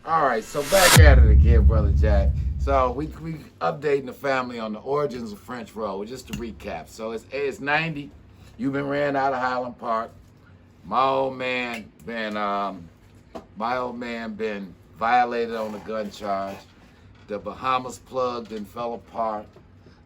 All right, so back at it again, Brother Jack. So we updating the family on the origins of French Road. Just to recap. So it's 90. You've been ran out of Highland Park. My old man been violated on the gun charge. The Bahamas plugged and fell apart.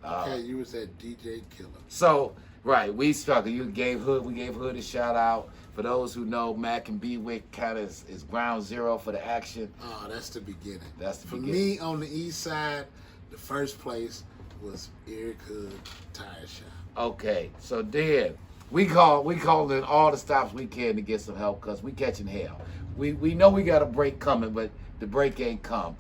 Okay, you was at DJ Killer. So right, we struggled. We gave Hood a shout out. For those who know, Mac and B-Wick kind of is ground zero for the action. Oh, that's the beginning. That's the for beginning. Me, on the east side, the first place was Eric Hood Tire Shop. Okay, so then we called in all the stops we can to get some help because we catching hell. We know we got a break coming, but the break ain't come.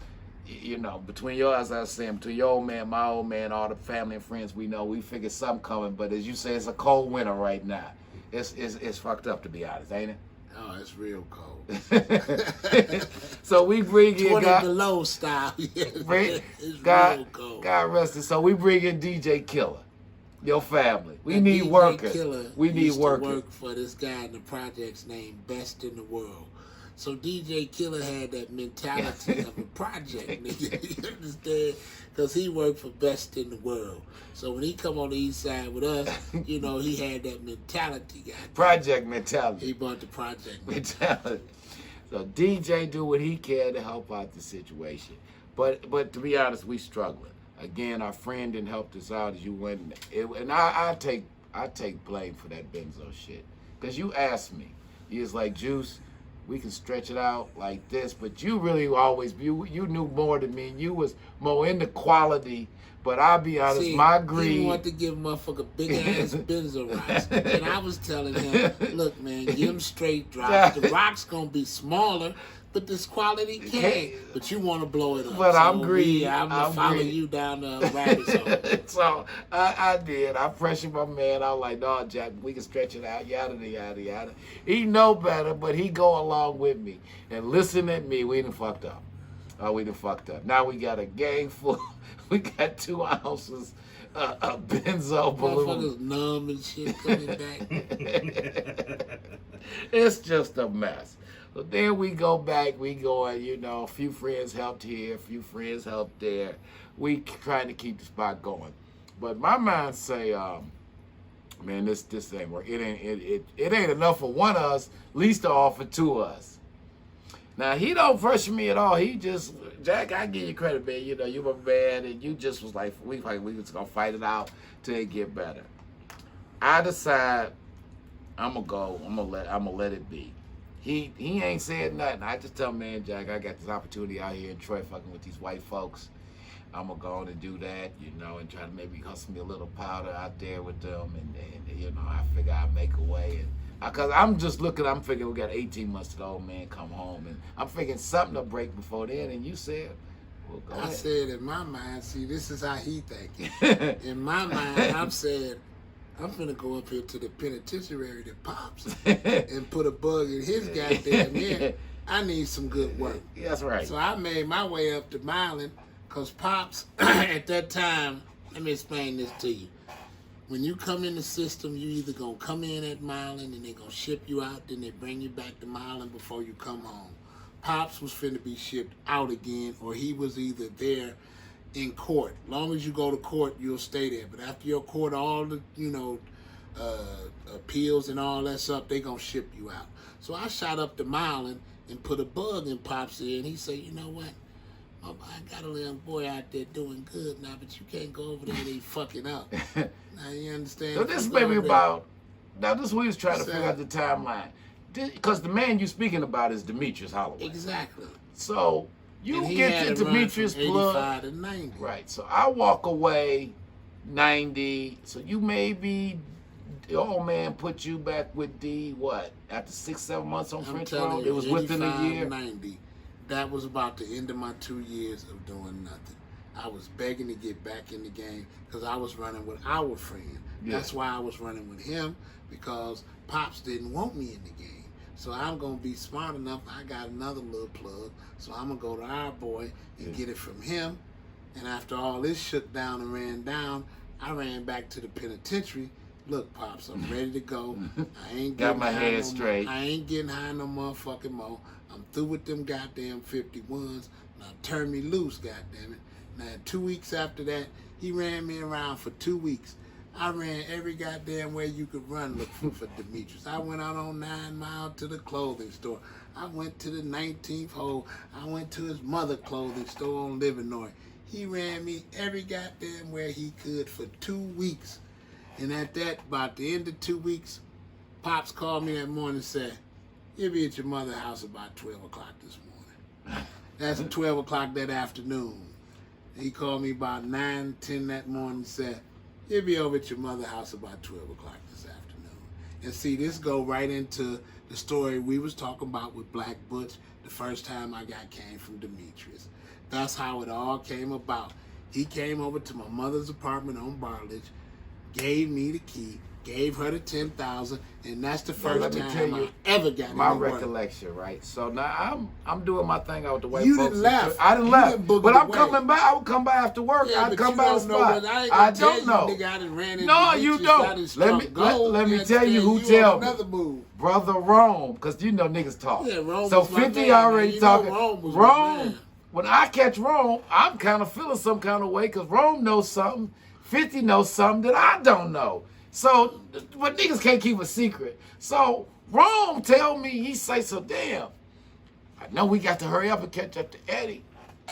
You know, between your, as I was saying, between your old man, my old man, all the family and friends we know, we figured something coming. But as you say, it's a cold winter right now. It's fucked up, to be honest, ain't it? Oh, it's real cold. So we bring in 20 below style. It's real cold. God rest it. So we bring in DJ Killer, your family. We and need DJ workers. Killer We need used workers. to work for this guy in the projects named Best in the World. So DJ Killer had that mentality of a project, nigga. You understand? Because he worked for Best in the World. So when he come on the east side with us, you know, he had that mentality, guy. Project mentality. He brought the project mentality. So DJ do what he can to help out the situation. But to be honest, we struggling. Again, our friend didn't help us out as you went. And I take blame for that benzo shit. Because you asked me. You was like, Juice, we can stretch it out like this, but you really always, you knew more than me. You was more into quality, but I'll be honest, my greed. He wanted to give motherfucker big ass benzo rocks. And I was telling him, look man, give him straight drops. The rock's gonna be smaller, but this quality can't. But you want to blow it up. But so I'm greedy. I'm gonna follow you down the rabbit hole. So I did. I pressured my man. I was like, no, Jack, we can stretch it out, yada, yada, yada. He know better, but he go along with me. And listen at me, we done fucked up. We done fucked up. Now we got a gang full. We got 2 ounces of benzo balloon. Motherfuckers numb and shit coming back. It's just a mess. So then we go back, we go, you know, a few friends helped here, a few friends helped there. We trying to keep the spot going. But my mind say, man, this ain't work. It ain't enough for one of us, least to offer 2 of us. Now, he don't pressure me at all. He just, Jack, I give you credit, man. You know, you were bad, and you just was like, we was going to fight it out till it get better. I decide I'm going to let it be. He ain't said nothing. I just tell him, man, Jack, I got this opportunity out here in Troy fucking with these white folks. I'm going to go on and do that, you know, and try to maybe hustle me a little powder out there with them. And you know, I figure I'll make a way. And because I'm just looking, I'm figuring we got 18 months to the old man come home. And I'm figuring something to break before then. And you said, well, go ahead. I said in my mind, see, this is how he thinking. In my mind, I'm saying, I'm finna go up here to the penitentiary to Pops and put a bug in his goddamn ear. I need some good work. That's right. So I made my way up to Milan because Pops, at that time, let me explain this to you. When you come in the system, you either gonna come in at Milan and they gonna ship you out, then they bring you back to Milan before you come home. Pops was finna be shipped out again, or he was either there in court. Long as you go to court, you'll stay there. But after your court, all the, you know, appeals and all that stuff, they gonna ship you out. So I shot up to Milan and put a bug in Pop's ear, and he said, you know what? I got a little boy out there doing good now, but you can't go over there and they fucking up. Now you understand? So this may be about, now this we was trying to figure out the timeline. Because the man you speaking about is Demetrius Holloway. Exactly. So you get to Demetrius blood. 85 to 90. Right. So I walk away 90. So you maybe, the old man put you back with D, what? After 6-7 months on French Road? It was within a year? 90. That was about the end of my 2 years of doing nothing. I was begging to get back in the game because I was running with our friend. Yeah. That's why I was running with him, because Pops didn't want me in the game. So I'm going to be smart enough. I got another little plug. So I'm going to go to our boy and get it from him. And after all this shook down and ran down, I ran back to the penitentiary. Look, Pops, I'm ready to go. I ain't got my head straight. I ain't getting high no motherfucking more. I'm through with them goddamn 51s. Now turn me loose, goddamn it. Now 2 weeks after that, he ran me around for 2 weeks. I ran every goddamn way you could run looking for Demetrius. I went out on 9 Mile to the clothing store. I went to the 19th hole. I went to his mother clothing store on Livernois. He ran me every goddamn where he could for 2 weeks. And at that, about the end of 2 weeks, Pops called me that morning and said, "You'll be at your mother's house about 12 o'clock this morning." That's at 12 o'clock that afternoon. He called me about 9, 10 that morning and said, "You'll be over at your mother's house about 12 o'clock this afternoon." And see, this go right into the story we was talking about with Black Butch the first time I came from Demetrius. That's how it all came about. He came over to my mother's apartment on Bartlett, gave me the key, gave her the 10,000, and that's the first time I ever got my any work. recollection, right? So now I'm doing my thing out the way. You folks didn't left. I didn't You left, didn't boogie but I'm away. coming back. I would come by after work. Yeah, I'd but come you by the don't know spot. what I ain't I gonna tell don't you, know. nigga, I done ran into No, you Demetrius, I don't. done Let struck me gold, let me you tell you who understand? tell on me. another move. Brother Rome, because you know niggas talk. Yeah, Rome so was my 50 man, already man. You know talking. Rome was my Rome, man. when I catch Rome, I'm kind of feeling some kind of way because Rome knows something. 50 knows something that I don't know. So, but niggas can't keep a secret. So Rome tell me, he say, "So damn, I know we got to hurry up and catch up to Eddie."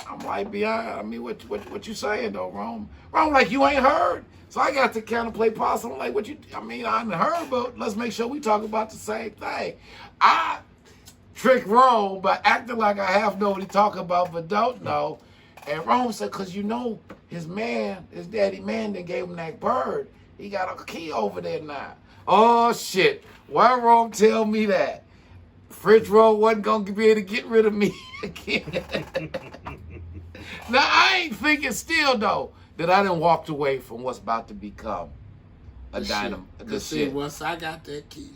I'm like, I mean, what you saying though, Rome? Rome like, "You ain't heard." So I got to kind of play possum. Like, I ain't heard, but let's make sure we talk about the same thing. I trick Rome by acting like I half know what he talking about, but don't know. And Rome said, "Cause you know his daddy man that gave him that bird, he got a key over there now." Oh shit! Why Rome tell me that? Fridge Roll wasn't gonna be able to get rid of me again. Now I ain't thinking still though that I done walked away from what's about to become a dynamo. The See, shit. once I got that key,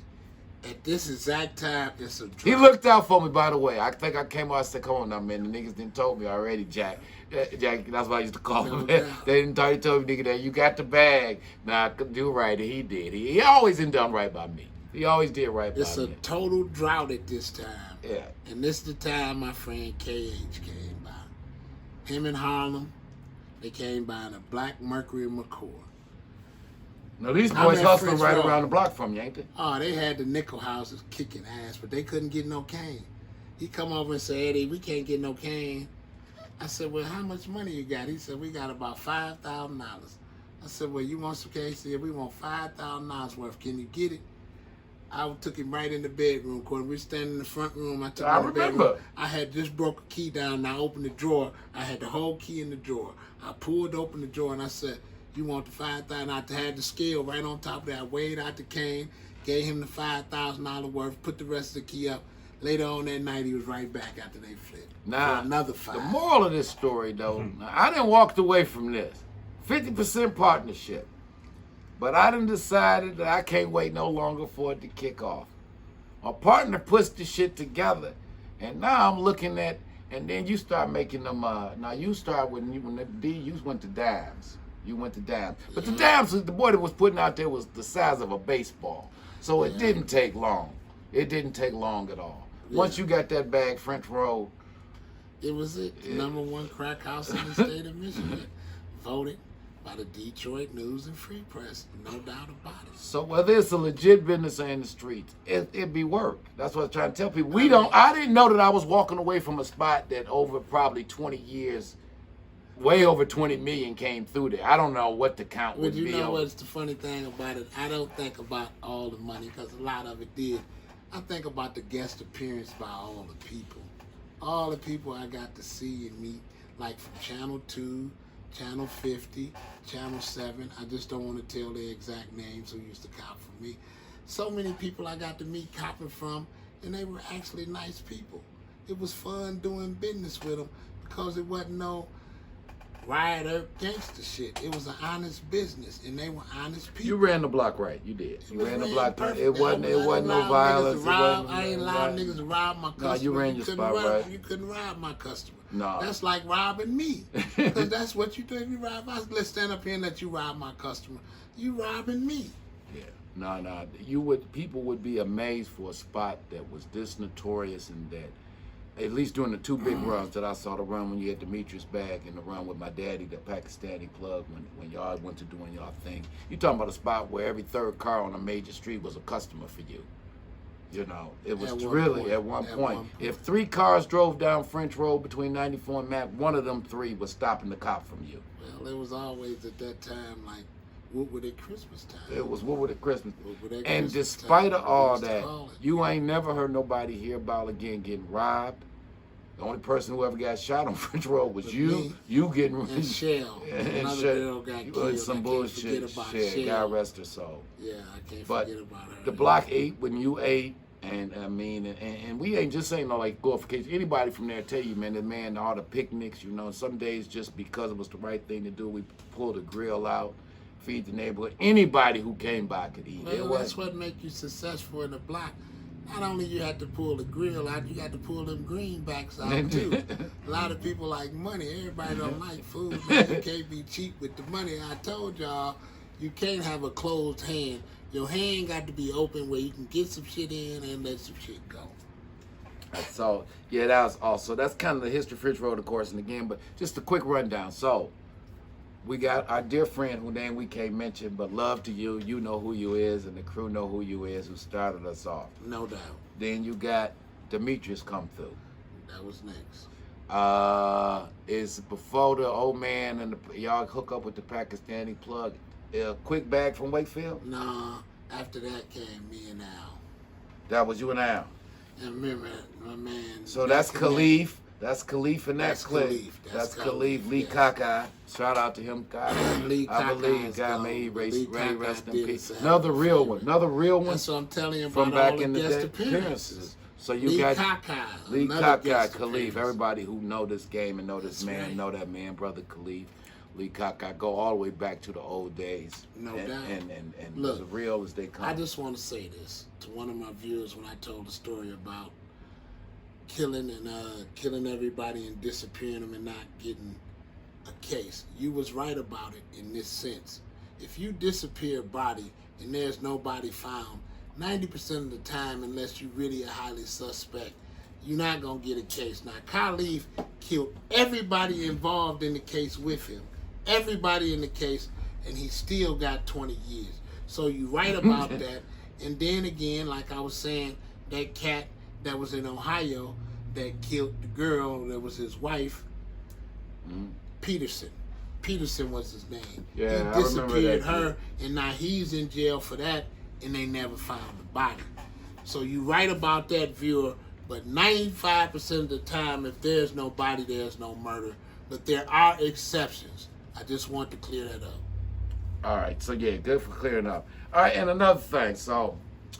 at this exact time, it's a He looked out for me, by the way. I think I came out and said, "Come on now, man. The niggas didn't told me already, Jack." Jack, that's what I used to call him. doubt. They didn't tell, he told me, "Nigga, that you got the bag. Now I could do right." And he did. He always done right by me. He always did right It's by a me. total drought at this time. Yeah. And this is the time my friend KH came by. Him and Harlem, they came by in a black Mercury McCoy. Now these I'm boys at hustling French right Road. around the block from you, ain't they? Oh, they had the nickel houses kicking ass, but they couldn't get no cane. He come over and said, "Eddie, we can't get no cane." I said, "Well, how much money you got?" He said, "We got about $5,000. I said, "Well, you want some cane?" He said, "We want $5,000 worth. Can you get it?" I took him right in the bedroom, Courtney. We were standing in the front room. I took him in the remember. bedroom. I had just broke a key down, and I opened the drawer. I had the whole key in the drawer. I pulled open the drawer, and I said, "You want the $5,000?" I had the scale right on top of that. I weighed out the cane, gave him the $5,000 worth, put the rest of the key up. Later on that night, he was right back after they flipped. Now, for another $5. the moral of this story, though, now, I didn't walk away from this. 50% partnership. But I done decided that I can't wait no longer for it to kick off. My partner puts the shit together, and now I'm looking at, and then you start making them, now you start when you went to dimes. You went to dimes. But the dimes, the boy that was putting out there was the size of a baseball. So it didn't take long. It didn't take long at all. Once you got that bag, French Road. It was it. Number one crack house in the state of Michigan. Voted by the Detroit News and Free Press. No doubt about it. So whether it's a legit business or in the streets, it be work. That's what I'm trying to tell people. I didn't know that I was walking away from a spot that over probably 20 years, way over 20 million came through there. I don't know what the count would But you be. know what's the funny thing about it? I don't think about all the money because a lot of it did. I think about the guest appearance by all the people. All the people I got to see and meet, like from Channel 2, Channel 50, Channel 7. I just don't want to tell their exact names who used to cop for me. So many people I got to meet copping from, and they were actually nice people. It was fun doing business with them because it wasn't no rioter gangster shit. It was an honest business, and they were honest people. You ran the block right. You did. You ran the block right. perfect. It wasn't no violence. I ain't allowed niggas to rob my customer. No, you ran your spot right. You couldn't rob my customer. No. That's like robbing me. Because that's what you do if you rob us. Let's stand up here and let you rob my customer. You robbing me. Yeah. No. People would be amazed for a spot that was this notorious and that at least during the two big runs that I saw, the run when you had Demetrius back and the run with my daddy, the Pakistani plug, when y'all went to doing y'all thing. You talking about a spot where every third car on a major street was a customer for you. You know, it was really at one point. If 3 cars drove down French Road between 94 and Mac, one of them 3 was stopping the cop from you. Well, it was always at that time like Woodward at Christmas time. It was Woodward at Christmas. Woodward at And Christmas despite time, of all we used to that, call it. you ain't never heard nobody hear about again getting robbed. The only person who ever got shot on French Road was you. Me You getting and Shell. and Another Shell. girl got You killed. in some I bullshit can't forget about shit. Shell. God rest her soul. Yeah, I can't But forget about her. the block 8 when you 8, and I mean, and we ain't just saying no like glorification. Anybody from there tell you, man, all the picnics, you know, some days just because it was the right thing to do, we pulled the grill out, feed the neighborhood. Anybody who came by could eat. Well, that's what make you successful in the block. Not only you had to pull the grill out, you got to pull them greenbacks out too. A lot of people like money. Everybody don't like food, man. You can't be cheap with the money. I told y'all, you can't have a closed hand. Your hand got to be open where you can get some shit in and let some shit go. So, yeah, that was also, that's kind of the history of French Road, of course, and again, but just a quick rundown. So, we got our dear friend, whose name we can't mention, but love to you. You know who you is, and the crew know who you is, who started us off. No doubt. Then you got Demetrius come through. That was next. Is before the old man and y'all hook up with the Pakistani plug, Quick Bag from Wakefield? Nah, after that came me and Al. That was you and Al. And remember, my man. So that's Khalif. That's Khalif in that clip. That's Khalif. Lee yes. Kaka. Shout out to him. God, Lee I Kaka believe is God gone. may he Lee Kaka rest in did peace. us a Another hell of a real favor. one. Another real one That's what I'm telling you about from back all in the guest day. appearances. So you Lee got Kaka. Lee another Kaka, guest Khalif. appearance. Everybody who know this game and know this That's man, right. know that man, brother Khalif. Lee Kaka go all the way back to the old days. No and, doubt. And Look, as real as they come. I just want to say this to one of my viewers when I told the story about killing everybody and disappearing them and not getting a case. You was right about it in this sense. If you disappear a body and there's nobody found, 90% of the time, unless you really a highly suspect, you're not gonna get a case. Now, Khalif killed everybody involved in the case with him, everybody in the case, and he still got 20 years. So you right about that. And then again, like I was saying, that cat that was in Ohio that killed the girl that was his wife, Peterson. Peterson was his name. Yeah, he I remember disappeared that, her, and now he's in jail for that, and they never found the body. So you right about that, viewer, but 95% of the time, if there's no body, there's no murder. But there are exceptions. I just want to clear that up. All right, so yeah, good for clearing up. All right, and another thing, so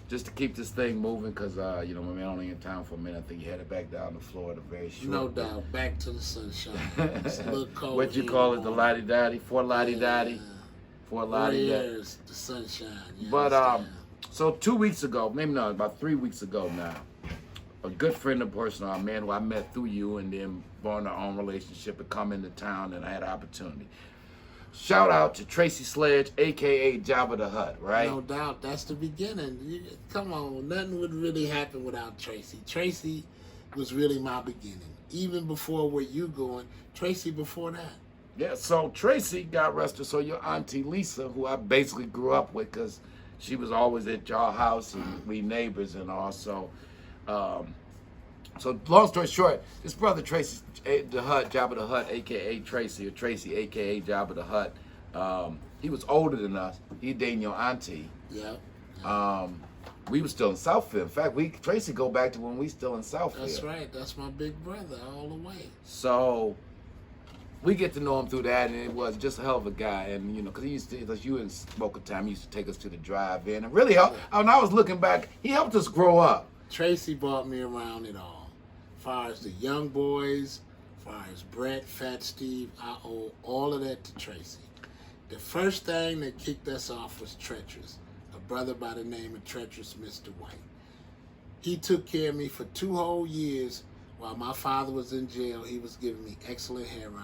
just to keep this thing moving, because, you know, my man only in town for a minute. I think he headed back down to Florida very short. No doubt. Back to the sunshine. It's a little cold. What you here call in it, the morning. Lottie-Dottie? Fort Lottie-Dottie? Yeah. Fort Right Lottie-Dottie. here is the sunshine. You But, understand? so 2 weeks ago, maybe not, about 3 weeks ago now, a good friend of person, a man who I met through you and then born our own relationship and come into town and I had an opportunity. Shout out to Tracy Sledge, a.k.a. Jabba the Hutt, right? No doubt. That's the beginning. Come on. Nothing would really happen without Tracy. Tracy was really my beginning. Even before where you going, Tracy before that. Yeah, so Tracy got arrested. So your auntie Lisa, who I basically grew up with because she was always at your house and we neighbors and all. So long story short, this brother Tracy the Hutt, Jabba the Hutt, a.k.a. Tracy, or Tracy, a.k.a. Jabba the Hutt, he was older than us. He dating your auntie. Yeah. We were still in Southfield. In fact, Tracy go back to when we still in Southfield. That's right. That's my big brother all the way. So we get to know him through that, and it was just a hell of a guy. And, you know, because he used to, because you in Boca Time, he used to take us to the drive-in. And really helped, when I was looking back, he helped us grow up. Tracy brought me around it all. As far as the young boys, as far as Brett, Fat Steve, I owe all of that to Tracy. The first thing that kicked us off was Treacherous, a brother by the name of Treacherous Mr. White. He took care of me for 2 whole years while my father was in jail. He was giving me excellent heroin,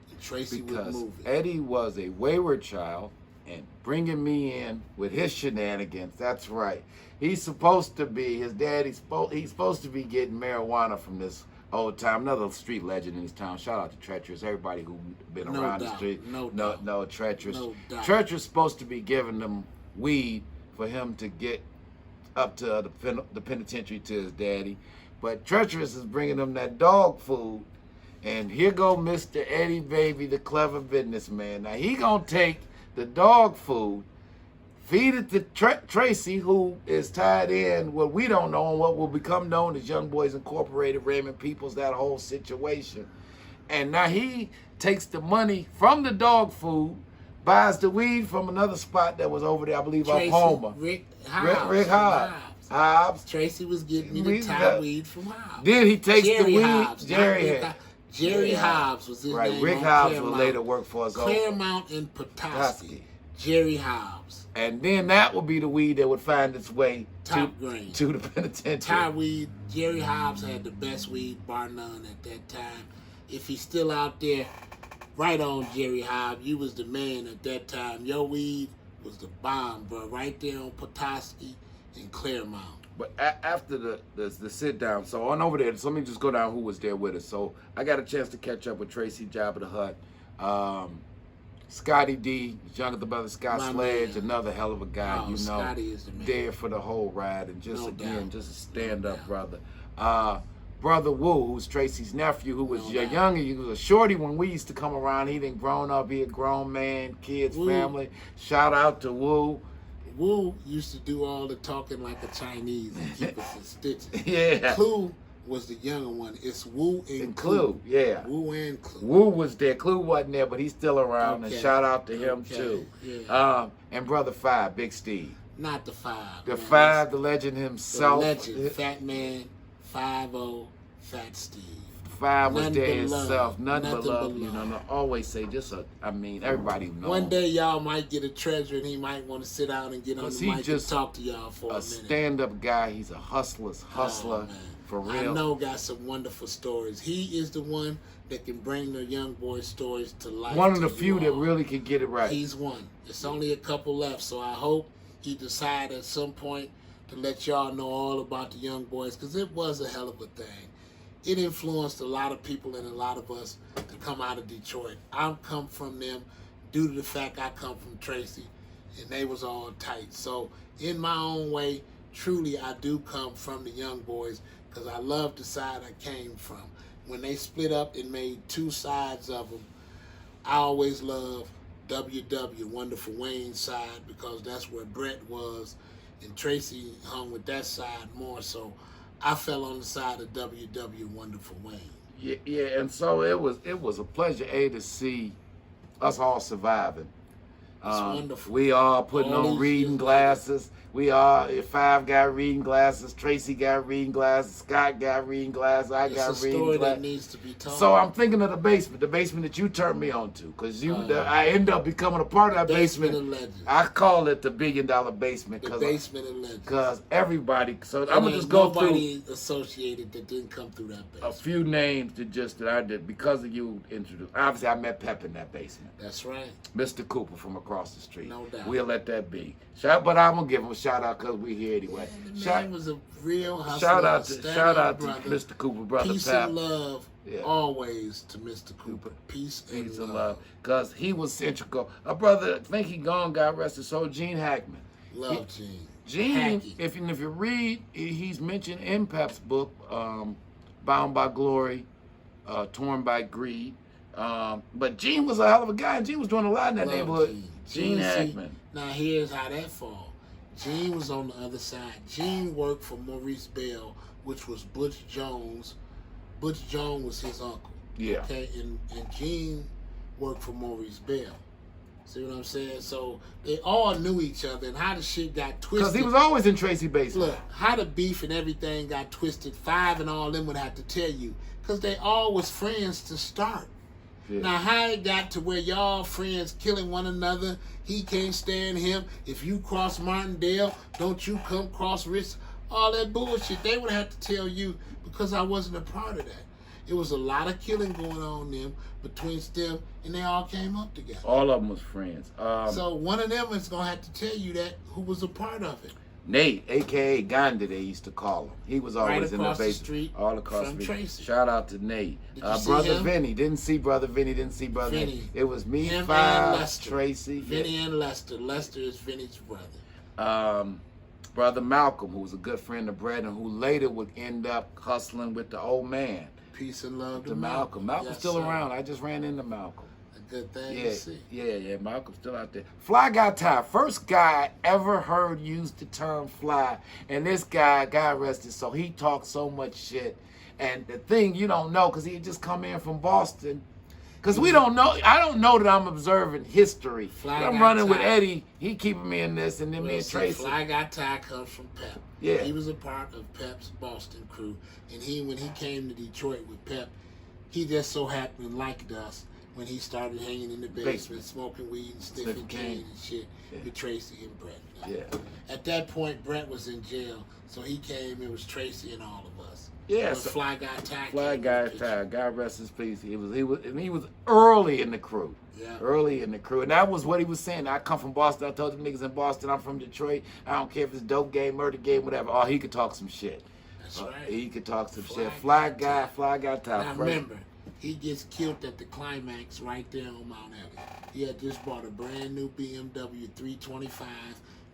and Tracy would Because move it. Eddie was a wayward child and bringing me in with his shenanigans. That's right. He's supposed to be, his daddy's he's supposed to be getting marijuana from this old time, another street legend in this town. Shout out to Treacherous. Everybody who been No around the doubt, street. no no, doubt. no, Treacherous. No doubt. Treacherous supposed to be giving them weed for him to get up to the penitentiary to his daddy, but Treacherous is bringing them that dog food. And here go Mr. Eddie Baby, the clever businessman. Now he gonna take the dog food, feed it to Tracy, who is tied in what we don't know and what will become known as Young Boys Incorporated, Raymond Peoples, that whole situation. And now he takes the money from the dog food, buys the weed from another spot that was over there, I believe, off Homer. Rick Hobbs. Rick Hobbs. Hobbs. Tracy was getting me the Thai weed from Hobbs. Then he takes Jerry the weed. Hobbs, Jerry Hobbs was his name. Rick Hobbs would later work for us. Claremont and Petoskey. Jerry Hobbs. And then that would be the weed that would find its way to the penitentiary. Thai weed. Jerry Hobbs had the best weed, bar none, at that time. If he's still out there, right on, Jerry Hobbs. You was the man at that time. Your weed was the bomb, bro. Right there on Petoskey and Claremont. But after the sit down, so on over there, so let me just go down who was there with us. So I got a chance to catch up with Tracy, Jabba the Hutt, Scotty D, Jonathan Brother Scott Sledge, another hell of a guy, you know. Scotty is the man. There for the whole ride, and just just a stand-up brother. Brother Wu, who's Tracy's nephew, who was younger, he was a shorty when we used to come around. He done grown up, he a grown man, kids, family. Shout out to Wu. Wu used to do all the talking like a Chinese and keep us in stitches. Yeah. Clue was the younger one. It's Wu and Clue. Yeah. Wu and Clue. Wu was there. Clue wasn't there, but he's still around. And shout out to him too. Yeah. And Brother Five, Big Steve. Not the Five. The Five, the legend himself. The legend, Fat Man, 5-0, Fat Steve. Five was None there but himself, love. nothing but love. but You know, love. I always say everybody knows. One day y'all might get a treasure and he might want to sit down and get on the mic and talk to y'all for a minute. Stand-up guy. He's a hustler, for real. I know got some wonderful stories. He is the one that can bring the young boy stories to life. One of the few that really can get it right. He's one. There's only a couple left, so I hope he decides at some point to let y'all know all about the young boys, because it was a hell of a thing. It influenced a lot of people and a lot of us to come out of Detroit. I've come from them due to the fact I come from Tracy, and they was all tight. So in my own way, truly I do come from the young boys, because I love the side I came from. When they split up and made two sides of them, I always loved WW, Wonderful Wayne's side, because that's where Brett was, and Tracy hung with that side more, so I fell on the side of WW, Wonderful Wayne. Yeah, and so it was a pleasure, to see us all surviving. It's wonderful. We all putting on reading glasses. We all, Five got reading glasses, Tracy got reading glasses, Scott got reading glasses, I got reading glasses. It's a story that needs to be told. So I'm thinking of the basement that you turned me on to, because I end up becoming a part of that basement. Of legends. I call it the $1 billion basement. The basement of legends. Because everybody, so I'm going to just go through. Nobody associated that didn't come through that basement. A few names that I did, because of you introduced. Obviously, I met Pep in that basement. That's right. Mr. Cooper from across the street. No doubt. We'll let that be. But I'm going to give him a shout out because we're here anyway. The man was a real hustler. Shout out to Mr. Cooper, brother Peace Pep. and love always to Mr. Cooper. Peace and love. Because he was integral. A brother, I think he gone, God rest his soul, Gene Hackman. Love Gene. Gene, if you read, he's mentioned in Pep's book, Bound by Glory, Torn by Greed. But Gene was a hell of a guy, and Gene was doing a lot in that neighborhood. Gene Hackman. Now here's how that fall. Gene was on the other side. Gene worked for Maurice Bell, which was Butch Jones. Butch Jones was his uncle. Yeah. Okay, and Gene worked for Maurice Bell. See what I'm saying? So they all knew each other, and how the shit got twisted. Because he was always in Tracy basement. Look, how the beef and everything got twisted. Five and all them would have to tell you, because they all was friends to start. Yeah. Now, how it got to where y'all friends killing one another, he can't stand him. If you cross Martindale, don't you come cross Rich. All that bullshit, they would have to tell you, because I wasn't a part of that. It was a lot of killing going on them between them, and they all came up together. All of them was friends. So one of them is going to have to tell you that, who was a part of it. Nate, a.k.a. Gandhi, they used to call him. He was always in the across the basement. street All across from the street. Tracy. Shout out to Nate. Did you see Brother him? Vinny. Didn't see Brother Vinny. Didn't see Brother Vinny. It was me, Him and Five, Lester. Tracy. Vinny and Lester. Lester is Vinny's brother. Brother Malcolm, who was a good friend of Brett and who later would end up hustling with the old man. Peace and love To Malcolm. Malcolm's Yes, still sir. around. I just ran into Malcolm. A good thing Yeah, to see. yeah. Malcolm's still out there. Fly Guy Ty, first guy I ever heard use the term fly. And this guy, God rest his soul, he talked so much shit. And the thing you don't know, because he had just come in from Boston. Because we don't know, I don't know that I'm observing history. Fly I'm Guy running with Ty. Eddie, he keeping me in this, and then me Well, and see, Tracy. Fly Guy Ty comes from Pep. Yeah. He was a part of Pep's Boston crew. And when he came to Detroit with Pep, he just so happened liked us when he started hanging in the basement, smoking weed and sniffing cane and shit with Tracy and Brett. Yeah. At that point, Brett was in jail, so he came. It was Tracy and all of us. Yeah, But so- Fly Guy Ty. Fly came Guy in the picture. Ty, God rest his peace. He was early in the crew. Yeah. Early in the crew. And that was what he was saying. I come from Boston. I told them niggas in Boston I'm from Detroit. I don't care if it's dope game, murder game, whatever. Oh, he could talk some shit. That's right. He could talk some Fly shit. Fly Guy Guy Ty. Now remember, he gets killed at the climax right there on Mount Elliott. He had just bought a brand new BMW 325,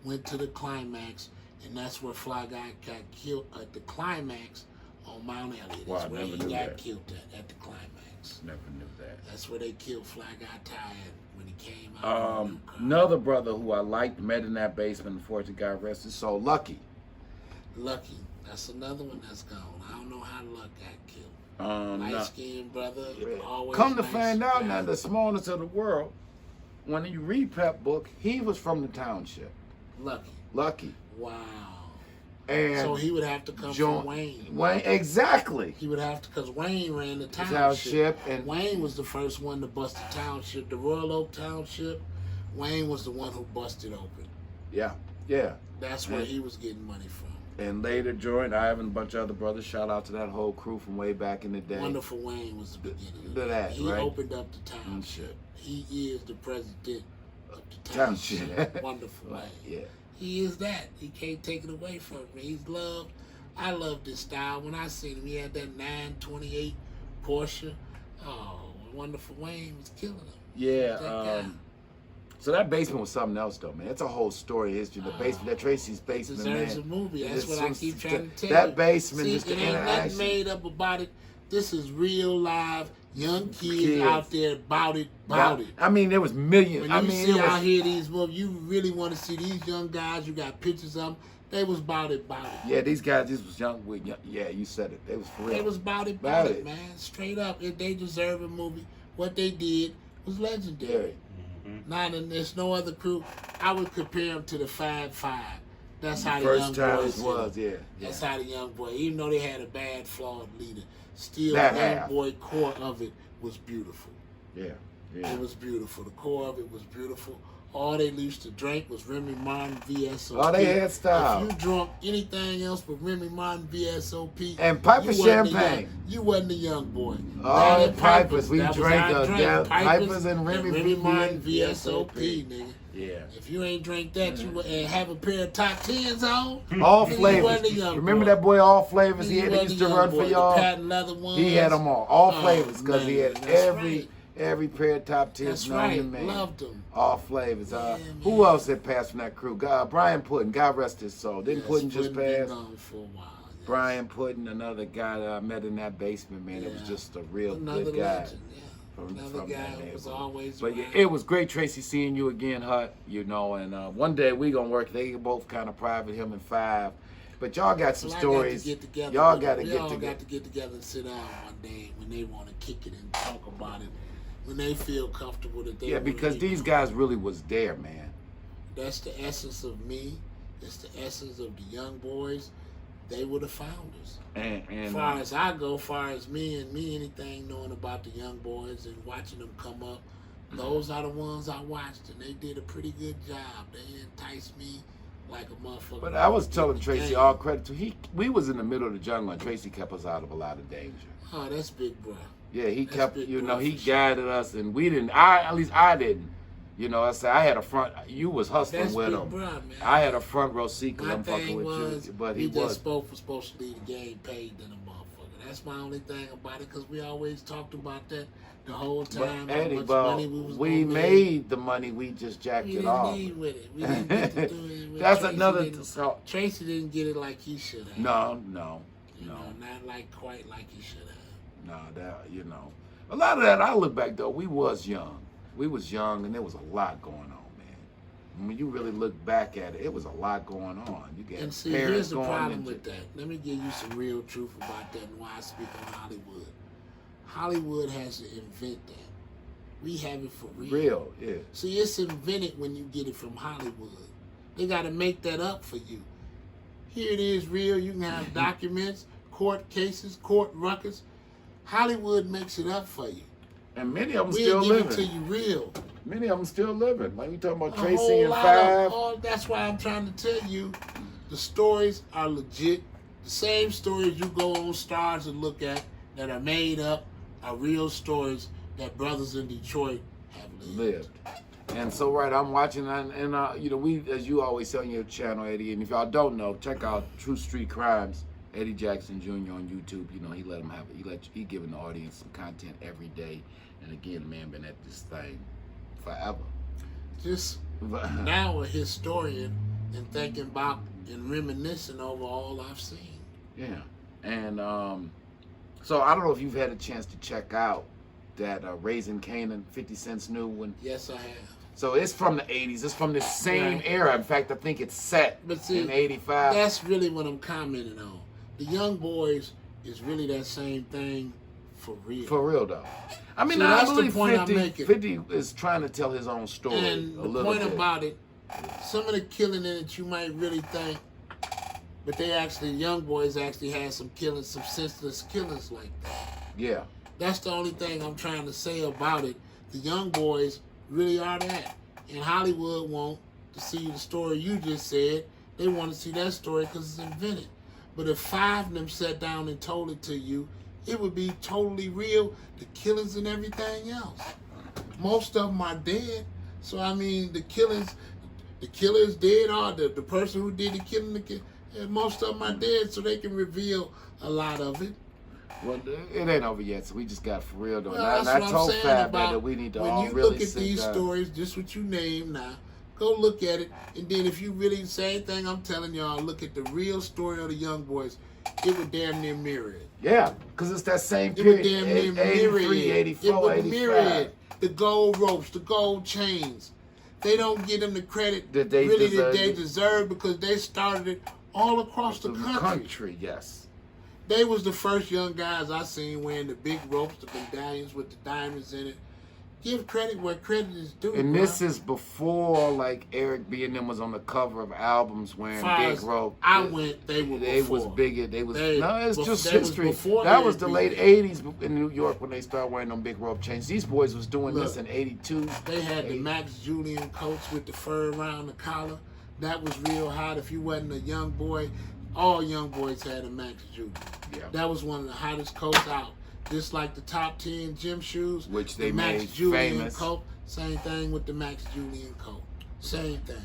went to the climax, and that's where Fly Guy got killed at the climax on Mount Elliott. Wow, That's where never he knew got that. killed at the climax. Never knew that. That's where they killed Fly Guy Ty at when he came out. in the new car. Another brother who I liked, met in that basement, unfortunately God rest his soul, Lucky. Lucky. That's another one that's gone. I don't know how Luck got killed. No. Light-skinned brother. Always Come to nice find out guy. now, the smallness of the world, when you read Pep book, he was from the township. Lucky. Wow. And So he would have to come from Wayne. Wayne, exactly. He would have to, because Wayne ran the township. Township, and Wayne was the first one to bust the township. The Royal Oak Township, Wayne was the one who busted open. yeah. That's where he was getting money from. And later joined Ivan and a bunch of other brothers. Shout out to that whole crew from way back in the day. Wonderful Wayne was the beginning of that, He right? opened up the township. He is the president of the township. Township. Wonderful Wayne. Yeah. He is that. He can't take it away from me. He's loved. I love this style. When I seen him, he had that 928 Porsche. Oh, Wonderful Wayne was killing him. Yeah. That guy. So that basement was something else, though, man. It's a whole story history. The basement, that Tracy's basement, Deserves man. a movie. That's It's what I so- keep trying to tell that you. basement, See, just the it ain't nothing interaction. made up about it. This is real live young kids Kids. out there about it. I mean, there was millions. When I you mean, see it out was, here these movies, you really want to see these young guys. You got pictures of them. They was about it. yeah, these guys just was young. Yeah, you said it. They was for real. They was about it, man. Straight up. If they deserve a movie, what they did was legendary. Not in there's no other crew. I would compare them to the Fab Five. That's how the First young time boys was, did it. yeah. That's how the young boy, even though they had a bad, flawed leader, still That the young half. boy core of it was beautiful. Yeah. It was beautiful. The core of it was beautiful. All they used to drink was Remy Martin VSOP. Oh, they had style. If you drunk anything else but Remy Martin VSOP And pipe of you wasn't the champagne. young- You wasn't a young boy. Oh, Now, Pipers. We that was drank our drink. Pipers and Remy Martin VSOP. VSOP, nigga. Yeah. If you ain't drink that, you and have a pair of top tens on. All nigga, you flavors. wasn't a young Remember boy. that boy, All Flavors? Nigga, He you had wasn't used a to young run boy. for The y'all. patent leather ones. He had them all Oh, flavors, because he man, had that's right. every pair of top tens That's known to right. man. Loved them. All flavors. Yeah, Who man. else had passed from that crew? Brian Puddin. God rest his soul. Didn't Puddin just been pass? gone for a while. Yes. Brian Puddin, another guy that I met in that basement, man. It was Yeah. just a real Another good guy. legend, yeah. Another from guy that who was neighborhood. always But yeah, around. it was great, Tracy, seeing you again, Hut. You know, and one day we gonna work. They both kind of private, him and Five. But y'all got some Well, I stories. got to get together Y'all with got to them. We get all together. got to get together and sit down one day when they want to kick it and talk about it. When they feel comfortable that they Yeah, wanna because be these guys really was there, man. That's the essence of me. It's the essence of the young boys. They were the founders. And As far as I go, far as me, anything knowing about the young boys and watching them come up, those are the ones I watched, and they did a pretty good job. They enticed me like a motherfucker. but I was telling Tracy, Damn. all credit to we was in the middle of the jungle, and Tracy kept us out of a lot of danger. Oh, that's big, bro. Yeah, he That's kept, big you bro know, he for sure. guided us, and we didn't. At least I didn't You know, I had a front. You was hustling That's with big him. bro, man. I had a front row seat because My I'm fucking thing with was, you, but he we was. just both were supposed to leave the game paid than a motherfucker. That's my only thing about it, because we always talked about that the whole time. But Eddie, how much well, money we was we gonna made the money. We just jacked We it didn't off. lead with it. We didn't get to do it. With That's Tracy another. didn't- Tracy didn't get it like he should have. No, You know, not like quite like he should have. no. That a lot of that. I look back though. We was young. We was young, and there was a lot going on, man. When you really look back at it, it was a lot going on. You get And see, parents here's the going problem into- with that. Let me give you some real truth about that and why I speak on Hollywood. Hollywood has to invent that. We have it for real. Real, yeah. See, it's invented when you get it from Hollywood. They got to make that up for you. Here it is real. You can have documents, court cases, court records. Hollywood makes it up for you. And many of them We'll still give living. it to you real. Many of them still living. Like we talking about A Tracy whole and lot Five. of, that's why I'm trying to tell you, the stories are legit. The same stories you go on Stars and look at that are made up are real stories that brothers in Detroit have lived. And so, right, I'm watching, and we, as you always say on your channel, Eddie, and if y'all don't know, check out True Street Crimes, Eddie Jackson Jr. on YouTube. You know, he giving the audience some content every day. And again, the man been at this thing forever. Just now a historian and thinking about and reminiscing over all I've seen. Yeah. And so I don't know if you've had a chance to check out that Raising Canaan, 50 Cent's new one. Yes, I have. So it's from the 80s. It's from the same Right. era. In fact, I think it's set But see, in 85. that's really what I'm commenting on. The Young Boys is really that same thing for real. For real, though. I mean, See, I that's the believe point I'm 50, making. 50 is trying to tell his own story And a the little point bit. about it, some of the killing in it you might really think, but Young Boys actually had some killings, some senseless killings like that. Yeah. That's the only thing I'm trying to say about it. The Young Boys really are that. And Hollywood want to see the story you just said. They want to see that story because it's invented. But if 5 of them sat down and told it to you, it would be totally real, the killings and everything else. Most of them are dead. So, I mean, the killer's dead, or the person who did the killing, and most of them are dead, so they can reveal a lot of it. Well, it ain't over yet, so we just got for real, though. Well, and I that's what I'm told saying Fab about that we need to when all you really look at sit these down. stories, just what you name now, go look at it, and then if you really, same thing I'm telling y'all, look at the real story of the Young Boys, it would damn near mirror it. Yeah, because it's that same It would period. damn near mirror 83, it. 84, It would 85. mirror it. The gold ropes, the gold chains. They don't give them the credit That they really deserve that they it. deserve, because they started it all across the country. Yes. They was the first young guys I seen wearing the big ropes, the medallions with the diamonds in it. Give credit where credit is due. And bro. this is before, like, Eric B. and them was on the cover of albums wearing Far big as rope. I went, they were They before. was bigger. They was They- no. It's bef- just they was history. before That they was the did late it. '80s in New York when they started wearing them big rope chains. These boys was doing this Look, in '82. They had the Max Julian coats with the fur around the collar. That was real hot. If you wasn't a young boy, all young boys had a Max Julian. Yeah. That was one of the hottest coats out. Just like the top 10 gym shoes, Which they the Max made Julian famous. coat. Same thing with the Max Julian coat. Same thing.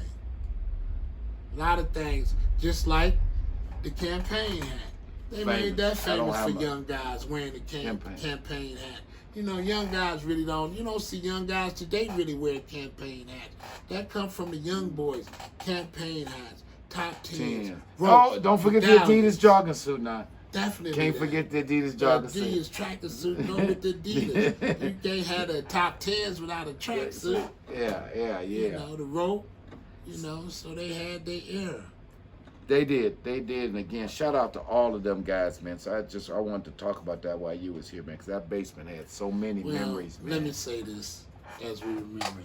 A lot of things. Just like the campaign hat. They made that I don't famous have for a young guys wearing the campaign. campaign hat. You know, young guys really don't. You don't see young guys today really wear campaign hats. That come from the young boys. Campaign hats, top 10s. 10. ropes, Oh, don't forget the medallions. Adidas jogging suit now. Definitely. Can't that. forget the Adidas The jogging suit. Adidas tracker suit go with the Adidas. You can't have the top 10s without a track suit. Yeah. You know, the rope. You know, so they had their era. They did, and again, shout out to all of them guys, man. So I wanted to talk about that while you was here, man, because that basement had so many Well, memories, man. let me say this as we remember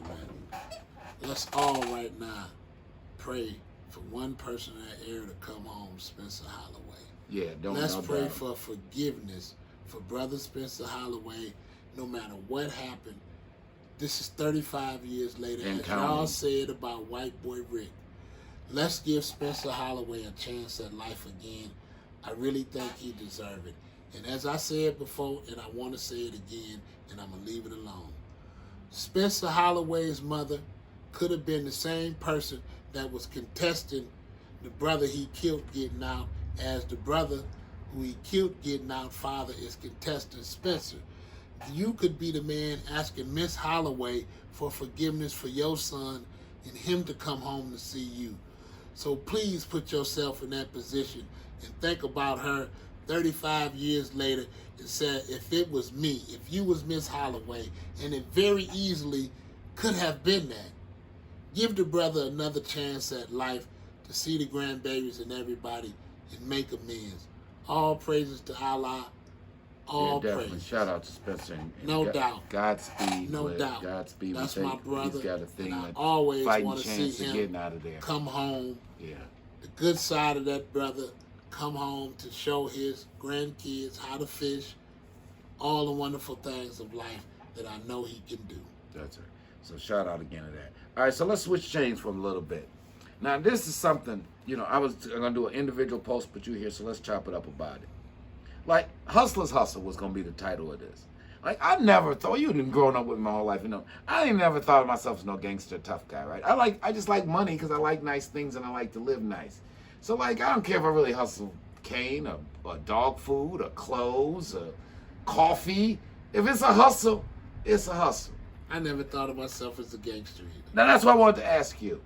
that. Let's all right now pray for one person in that era to come home, Spencer Holloway. Yeah, Let's no pray doubt. for forgiveness for Brother Spencer Holloway, no matter what happened. This is 35 years later, And as counting. y'all said about White Boy Rick. Let's give Spencer Holloway a chance at life again. I really think he deserves it. And as I said before, and I want to say it again, and I'm going to leave it alone. Spencer Holloway's mother could have been the same person that was contesting the brother he killed getting out, as the brother who he killed getting out father is contesting Spencer. You could be the man asking Miss Holloway for forgiveness for your son and him to come home to see you. So please put yourself in that position and think about her 35 years later and say, if it was me, if you was Miss Holloway, and it very easily could have been that. Give the brother another chance at life to see the grandbabies and everybody and make amends. All praises to Allah. All definitely. praises. Shout out to Spencer. And No doubt. Godspeed. No doubt. Godspeed. That's my brother. He's got a thing. And I always fighting want to chance see of him getting out of there. come home. Yeah. The good side of that brother come home to show his grandkids how to fish, all the wonderful things of life that I know he can do. That's it. So shout out again to that. All right, so let's switch chains for a little bit. Now this is something, I was gonna do an individual post, but you here, so let's chop it up about it. Like, Hustler's Hustle was gonna be the title of this. Like, I never thought, you didn't growing up with me my whole life, I ain't never thought of myself as no gangster tough guy, right? I just like money because I like nice things and I like to live nice. So like, I don't care if I really hustle cane or dog food or clothes or coffee. If it's a hustle, it's a hustle. I never thought of myself as a gangster either. Now that's what I wanted to ask you.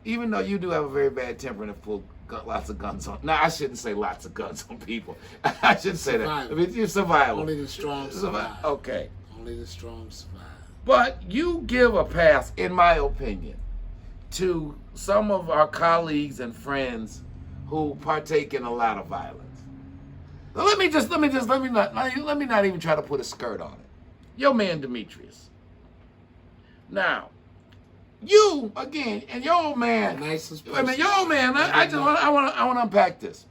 Even though you do have a very bad temper and pull lots of guns on. Now I shouldn't say lots of guns on people. I shouldn't say that. I mean, you're survival. Only the strong survive. Okay. Only the strong survive. But you give a pass, in my opinion, to some of our colleagues and friends who partake in a lot of violence. Now, let me not even try to put a skirt on it. Your man Demetrius. Now, you again, and your old man. Nicest I mean, your old man. I want to unpack this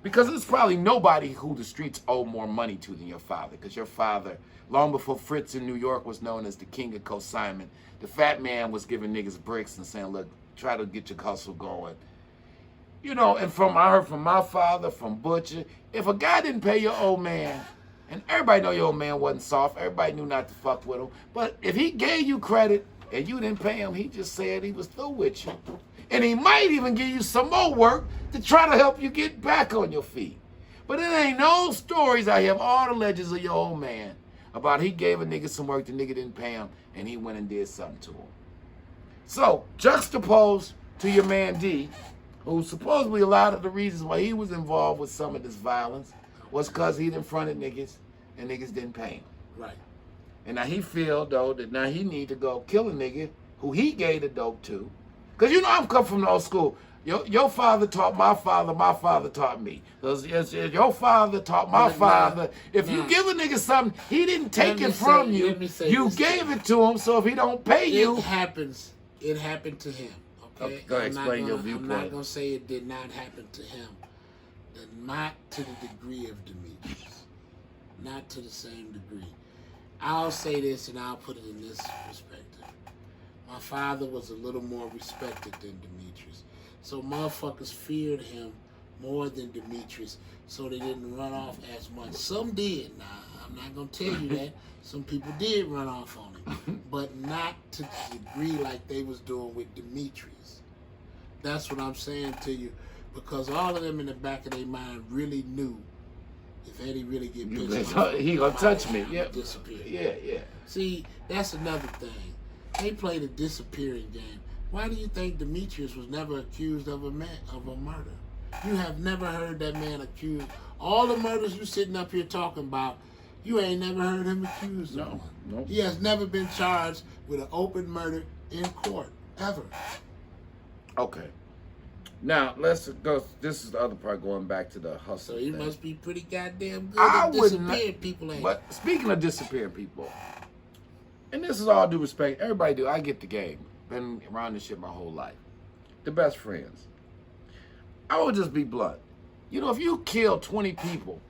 because there's probably nobody who the streets owe more money to than your father. Because your father, long before Fritz in New York was known as the king of consignment, the fat man was giving niggas bricks and saying, "Look, try to get your hustle going." And I heard from my father, from Butcher, if a guy didn't pay your old man, and everybody know your old man wasn't soft, everybody knew not to fuck with him, but if he gave you credit and you didn't pay him, he just said he was through with you. And he might even give you some more work to try to help you get back on your feet. But it ain't no stories. I have all the legends of your old man about he gave a nigga some work, the nigga didn't pay him, and he went and did something to him. So, juxtaposed to your man D, who supposedly a lot of the reasons why he was involved with some of this violence was because he done fronted niggas and niggas didn't pay him. Right. And now he feel, though, that now he need to go kill a nigga who he gave the dope to. Because I'm come from the old school. Your father taught my father taught me. Your father taught my father. If you give a nigga something, he didn't take it from you. You gave it to him, so if he don't pay you... It happens. It happened to him. Okay? Go ahead, explain your viewpoint. I'm not going to say it did not happen to him. Not to the degree of Demetrius. Not to the same degree. I'll say this and I'll put it in this perspective. My father was a little more respected than Demetrius. So motherfuckers feared him more than Demetrius, so they didn't run off as much. Some did. Now, I'm not going to tell you that. Some people did run off on him, but not to the degree like they was doing with Demetrius. That's what I'm saying to you, because all of them in the back of their mind really knew if Eddie really get pissed off, he gonna touch me. Yeah. Disappear. Yeah. See, that's another thing. They played a disappearing game. Why do you think Demetrius was never accused of a murder? You have never heard that man accused. All the murders you sitting up here talking about, you ain't never heard him accused of one. No. He has never been charged with an open murder in court, ever. Okay. Now, let's go. This is the other part, going back to the hustle. So he thing. must be pretty goddamn good at disappearing people, ain't But speaking of disappearing people, and this is all due respect, everybody do. I get the game. Been around this shit my whole life. The best friends. I would just be blunt. If you kill 20 people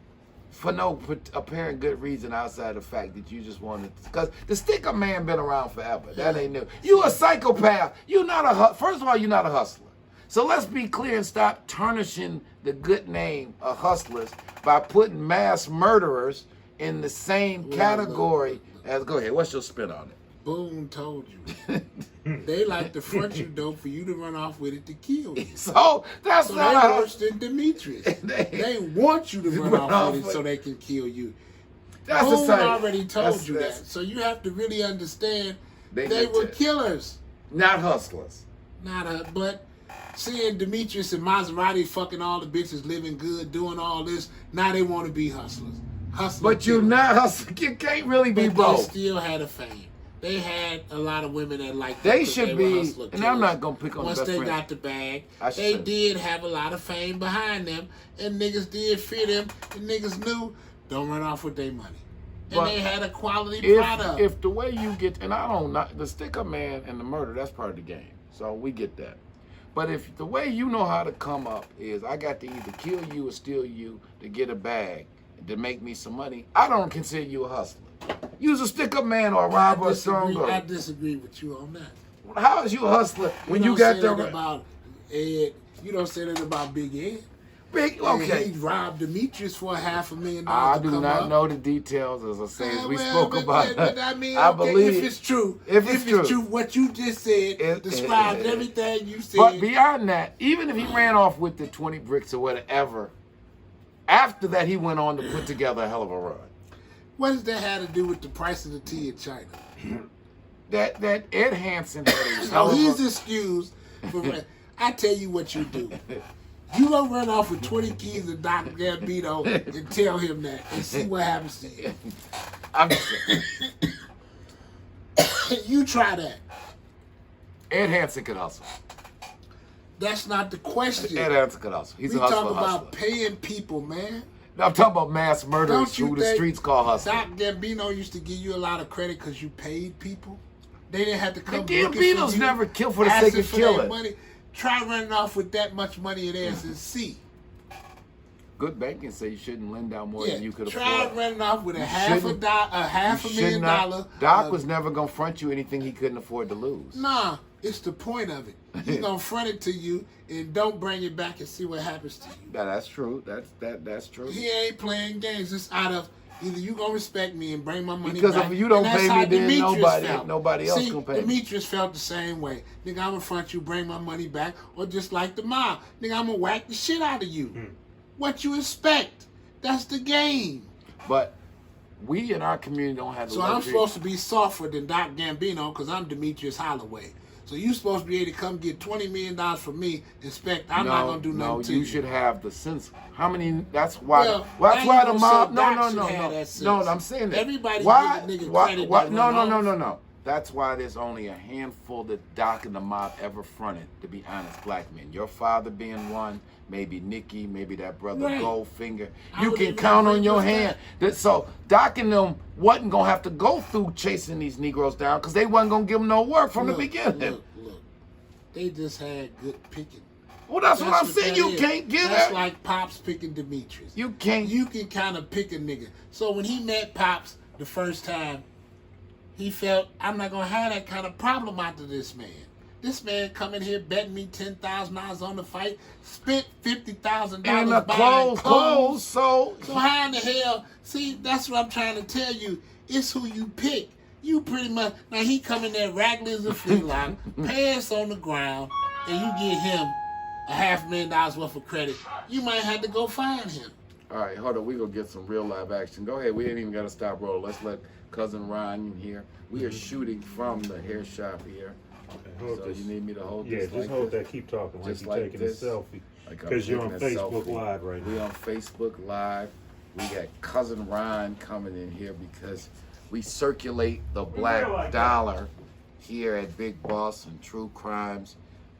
for no apparent good reason outside the fact that you just wanted, because the sticker man been around forever. That ain't new. You a psychopath. You're not first of all, you're not a hustler. So let's be clear and stop tarnishing the good name of hustlers by putting mass murderers in the same category as, go ahead, what's your spin on it? Boone told you. They like to front you dope for you to run off with it to kill you. So that's So not they how. worse than Demetrius. They want you to run off with it so they can kill you. That's the Boone same. already told That's- you that's- that. So you have to really understand They they did were that. killers. Not hustlers. But seeing Demetrius and Maserati fucking all the bitches, living good, doing all this, now they want to be hustlers. But you're not hustling. You can't really be But both. they still had a fame. They had a lot of women that liked They them 'cause should were be, hustler and I'm killers. not gonna pick on Once the best they friend. got the bag, I should they say. did have a lot of fame behind them, and niggas did fear them, and niggas knew don't run off with their money. And But they had a quality product. If the way you get, and I don't know, the stick-up man and the murder, that's part of the game. So we get that. But if the way you know how to come up is I got to either kill you or steal you to get a bag to make me some money, I don't consider you a hustler. You's a stick-up man or a robber or strong girl. I disagree with you on that. How is you a hustler when you don't got say the that about Ed. You don't say that about Big Ed. big? And Okay. he robbed Demetrius for $500,000. I to do come not up. know the details, as I say, as we Well, spoke about. but I mean, I okay, believe if it's true, If it's true. what you just said describes everything you said. But beyond that, even if he ran off with the 20 bricks or whatever, after that he went on to put together a hell of a run. What does that have to do with the price of the tea in China? That Ed Hansen had a So hell of he's a, excused for. I tell you what you do. You don't run off with 20 keys of Dr. Gambino and tell him that and see what happens to you. I'm just saying, You try that. Ed Hansen could hustle. That's not the question. Ed Hansen could hustle. He's We a hustler. talk about hustler. paying people, man. I'm talking about mass murderers Don't you who the think streets call hustling. Doc Gambino used to give you a lot of credit because you paid people? They didn't have to come The looking Gambinos for you, never kill for the asking sake of for their killing. money. Try running off with that much money in theirs and see. Good banking say you shouldn't lend out more Yeah, than you could try afford. running off with You a half shouldn't- a You should million not- dollar. Doc was never gonna front you anything he couldn't afford to lose. Nah, it's the point of it. He's gonna front it to you and don't bring it back and see what happens to you. That's true. That's true. He ain't playing games. It's out of either you gonna respect me and bring my money Because back. if you don't and that's pay me, how then Demetrius nobody else See, gonna pay me. Demetrius felt the same way. Nigga, I'm gonna front you, bring my money back, or just like the mob. Nigga, I'm gonna whack the shit out of you. What you expect? That's the game. But we in our community don't have the So I'm luxury. supposed to be softer than Doc Gambino because I'm Demetrius Holloway. So you supposed to be able to come get $20 million from me. Expect I'm not gonna do nothing to you. you should have the sense. How many? That's why. Well, that's I why ain't the gonna mob. say No, Doc no, should no, have no. that sense. No, I'm saying that. Everybody why? give a nigga Why? credit Why? that No, run no, no, off. no, no. That's why there's only a handful that Doc and the mob ever fronted. To be honest, black men. Your father being one. Maybe Nicky. Maybe that brother Right. Goldfinger. I You would can even count on agree your with hand. So Doc and them wasn't gonna have to go through chasing these Negroes down because they wasn't gonna give them no work from the beginning. Look. They just had good picking. Well, that's what I'm saying. that You is. can't get That's it. like Pops picking Demetrius. You can't. You can kind of pick a nigga. So when he met Pops the first time, he felt, I'm not going to have that kind of problem after this man. This man come in here betting me $10,000 on the fight, spent $50,000 and the buying clothes. So how in the hell? See, that's what I'm trying to tell you. It's who you pick. You pretty much, now he come in there ragged as a flea lock, pants on the ground, and you give him a $500,000 worth of credit. You might have to go find him. all right, hold on. We gonna get some real live action. Go ahead. We ain't even gotta stop rolling. Let's let cousin Ryan in here. We are shooting from the hair shop here. Okay, hold So this. you need me to hold Yeah, this just like hold this? that. Keep talking like Just you're like taking this? a selfie. Like I'm Because you're on taking a Facebook selfie. Live right We now. on Facebook Live. We got cousin Ryan coming in here because we circulate the black dollar here at Big Boss and True Crimes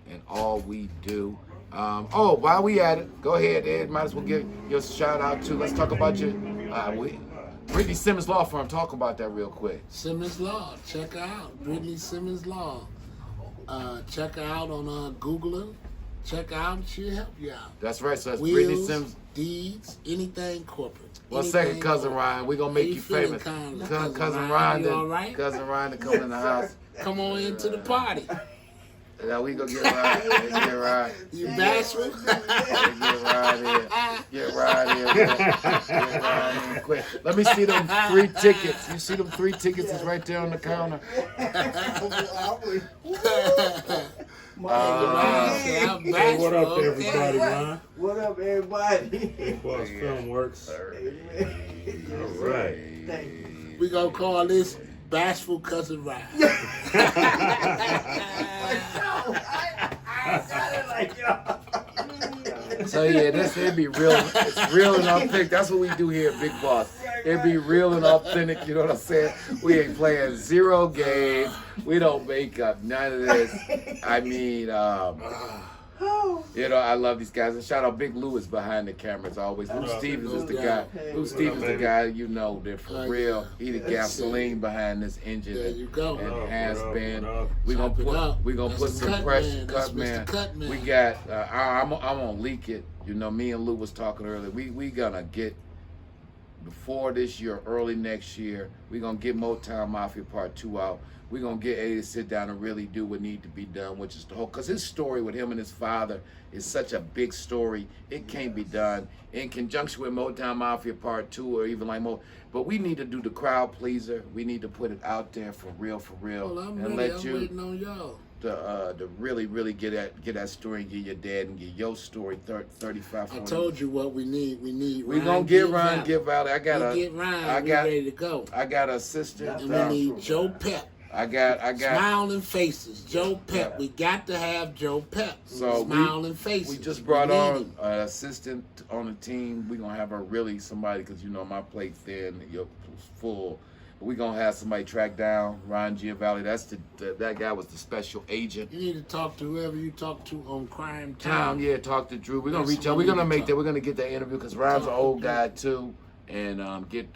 and all we do. While we at it, go ahead, Ed. Might as well give your shout out to. Let's talk about your Brittany Simmons Law Firm. Talk about that real quick. Simmons Law, check her out. Brittany Simmons Law. Check her out on Google her. Check her out, she'll help you out. That's right. So that's Brittany Wills, Simmons. deeds, anything corporate. One Anything second, cousin corporate. Ryan. We're gonna make How you feeling, famous. Cousin Cousin Ryan? Ryan, You all right? cousin Ryan to come in the house. Come on into the party. Now we gonna get right. Get right. You bashful? Get right here. Get right here. Get right here quick. Let me see them 3 tickets. You see them 3 tickets is right there on the counter. Hey, what up, everybody, man? What up, everybody? Boss Filmworks. All right. Thank you. We gonna call this Bashful Cousin Ryan. I sounded like y'all. So yeah, it'd be real. It's real and authentic. That's what we do here at Big Boss. It'd be real and authentic. You know what I'm saying? We ain't playing 0 games. We don't make up none of this. I mean, you know, I love these guys. And shout out Big Lou is behind the camera as always. Lou Stevens is the guy. Lou Stevens the guy, you know, they're for real. He the gasoline behind this engine. There you go. And has been. We gonna put some fresh cut, man. We got. I'm gonna leak it. You know, me and Lou was talking earlier. We gonna get before this year, early next year. We gonna get Motown Mafia Part 2 out. We're going to get Eddie to sit down and really do what needs to be done, which is the whole, because his story with him and his father is such a big story. It can't be done in conjunction with Motown Mafia Part 2 or even like but we need to do the crowd pleaser. We need to put it out there for real, Well, I'm and ready. let I'm you waiting on y'all. to really get that story and get your dad and get your story 35, 40. I told you what we need. We need. We gonna get Ryan, get Valley. Get Ryan. We ready to go. I got a sister. And we need Joe Pep. I got smiling faces. Joe Pep. We got to have Joe Pep. So smiling faces. We just brought on an assistant on the team. We're gonna have her really somebody, because you know my plate thin, you're full. But we're gonna have somebody track down Ron Giovanni. That's that guy was the special agent. You need to talk to whoever you talk to on Crime Town. Yeah, talk to Drew. We're gonna reach out. We're gonna make that. We're gonna get that interview because Ron's an old guy too. And get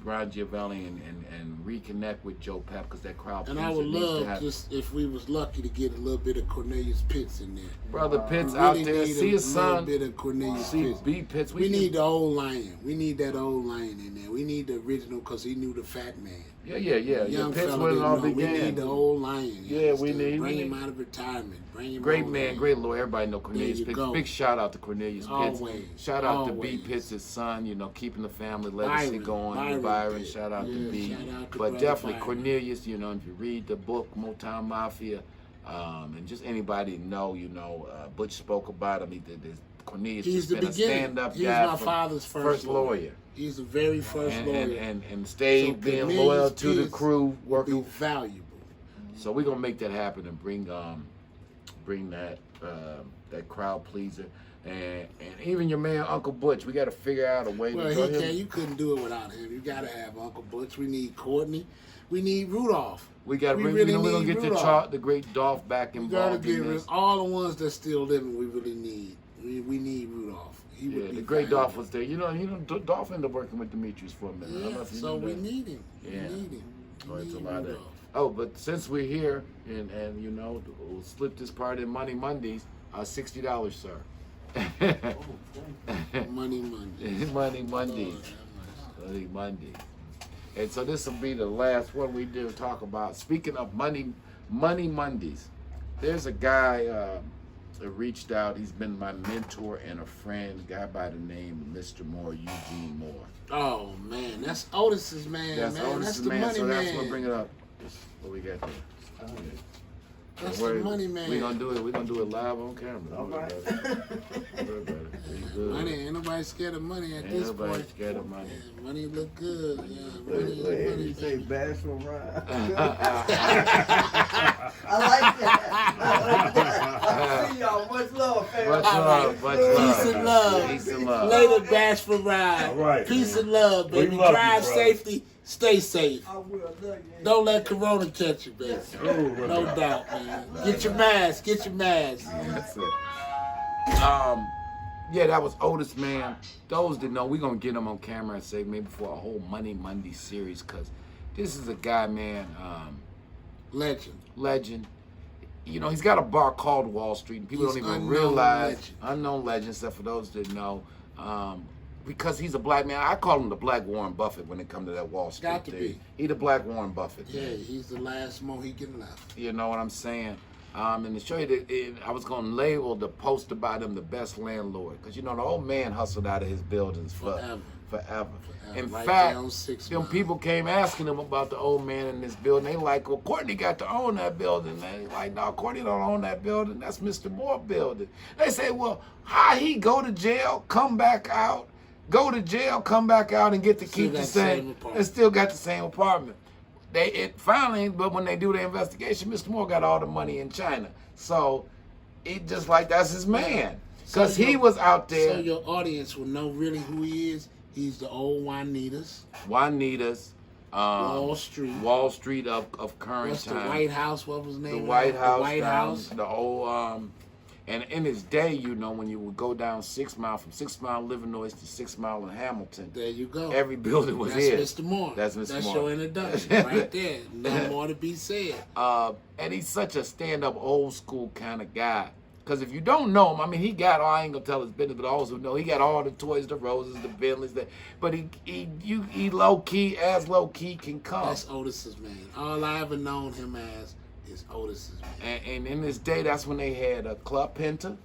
Ron Giovanni and reconnect with Joe Pep, because that crowd. And I would love just if we was lucky to get a little bit of Cornelius Pitts in there. Brother Pitts out there, see his son. A bit of Cornelius Pitts. B Pitts. We need the old lion. We need that old lion in there. We need the original, because he knew the fat man. Yeah. Young Pitts fella was didn't all know. began. We need the old lion. Yeah, we need. Bring him out of retirement. Bring him. Great man, great lawyer. Everybody know Cornelius Pitts. Go. Big shout out to Cornelius Pitts. Always. Shout out to B Pitts, his son. You know, keeping the family legacy going. Byron. Shout out to B. But definitely Byron. Cornelius. You know, if you read the book Motown Mafia, and just anybody know, you know, Butch spoke about him. Cornelius He's just the been beginning. a stand-up He's guy. My father's first lawyer. He's the very first lawyer. And stayed being loyal to the crew, working valuable. So we're gonna make that happen and bring that crowd pleaser and even your man Uncle Butch. We got to figure out a way. Well, you couldn't do it without him. You got to have Uncle Butch. We need Courtney. We need Rudolph. We got to bring. We're gonna get the great Dolph back involved. We gotta get all the ones that's still living. We really need. We need Rudolph. The great Dolph was there. You know, Dolph ended up working with Demetrius for a minute. Yeah, so we need him. Yeah. We need him. Oh, it's a lot of. Oh, but since we're here and you know, we'll slip this part in Money Mondays. $60, sir. Money Mondays. Money Mondays. Money Mondays. And so this will be the last one we do talk about. Speaking of Money Mondays, there's a guy that reached out. He's been my mentor and a friend, a guy by the name of Mr. Moore, Eugene Moore. Oh man, that's Otis's man. That's Otis's man. Money so man. That's what bring it up. What we got there? That's the money man. We're gonna do it live on camera. All right. Money, ain't nobody scared of money at this point. Ain't nobody scared of money. Yeah, money look good. Yeah, money. You say Bashful Ryan. I like that. I see y'all. Much love, family. Much love. Peace and love. Peace and love. Later, Bashful Ryan. All right. Peace and love, baby. Love Drive you, safety. Stay safe. I will. Don't let Corona catch you, baby. No doubt, man. Get your mask. Get your mask. That's it. Yeah, that was Otis, man. Those that know, we're going to get him on camera and say maybe for a whole Money Monday series, because this is a guy, man. Legend. You know, he's got a bar called Wall Street, and people don't even realize. Unknown legend, except for those that know. Because he's a black man. I call him the Black Warren Buffett when it comes to that Wall Street Got to thing. be. He the Black Warren Buffett. Yeah, Man. he's the last Mohican left. You know what I'm saying? And to show you that I was going to label the poster by them the best landlord. Because, you know, the old man hustled out of his buildings forever. In Right fact, there on 6 them Mile. people came asking him about the old man in this building. They like, well, Courtney got to own that building. They like, no, Courtney don't own that building. That's Mr. Moore building. They say, well, how he go to jail, come back out, go to jail, come back out, and get to keep the same apartment. and still got the same apartment. Finally, but when they do the investigation, Mr. Moore got all the money in China. So it just like that's his man. Because he was out there. So your audience will know really who he is. He's the old Juanitas. Wall Street. Wall Street of current What's time. the White House? What was the name? The White House. The White House. The old and in his day, you know, when you would go down 6 Mile, from 6 Mile Illinois to 6 Mile in Hamilton, There you go. every building was That's his. Mr. Moore. That's Mr. Moore. That's your introduction right there. No more to be said. And he's such a stand-up, old school kind of guy. Because if you don't know him, I mean, he got, I ain't gonna tell his business, but also know he got all the toys, the roses, the Bentleys, but he low-key, as low-key can come. That's Otis's man. All I ever known him as is Otis's man. And in this day, that's when they had a Club Penta.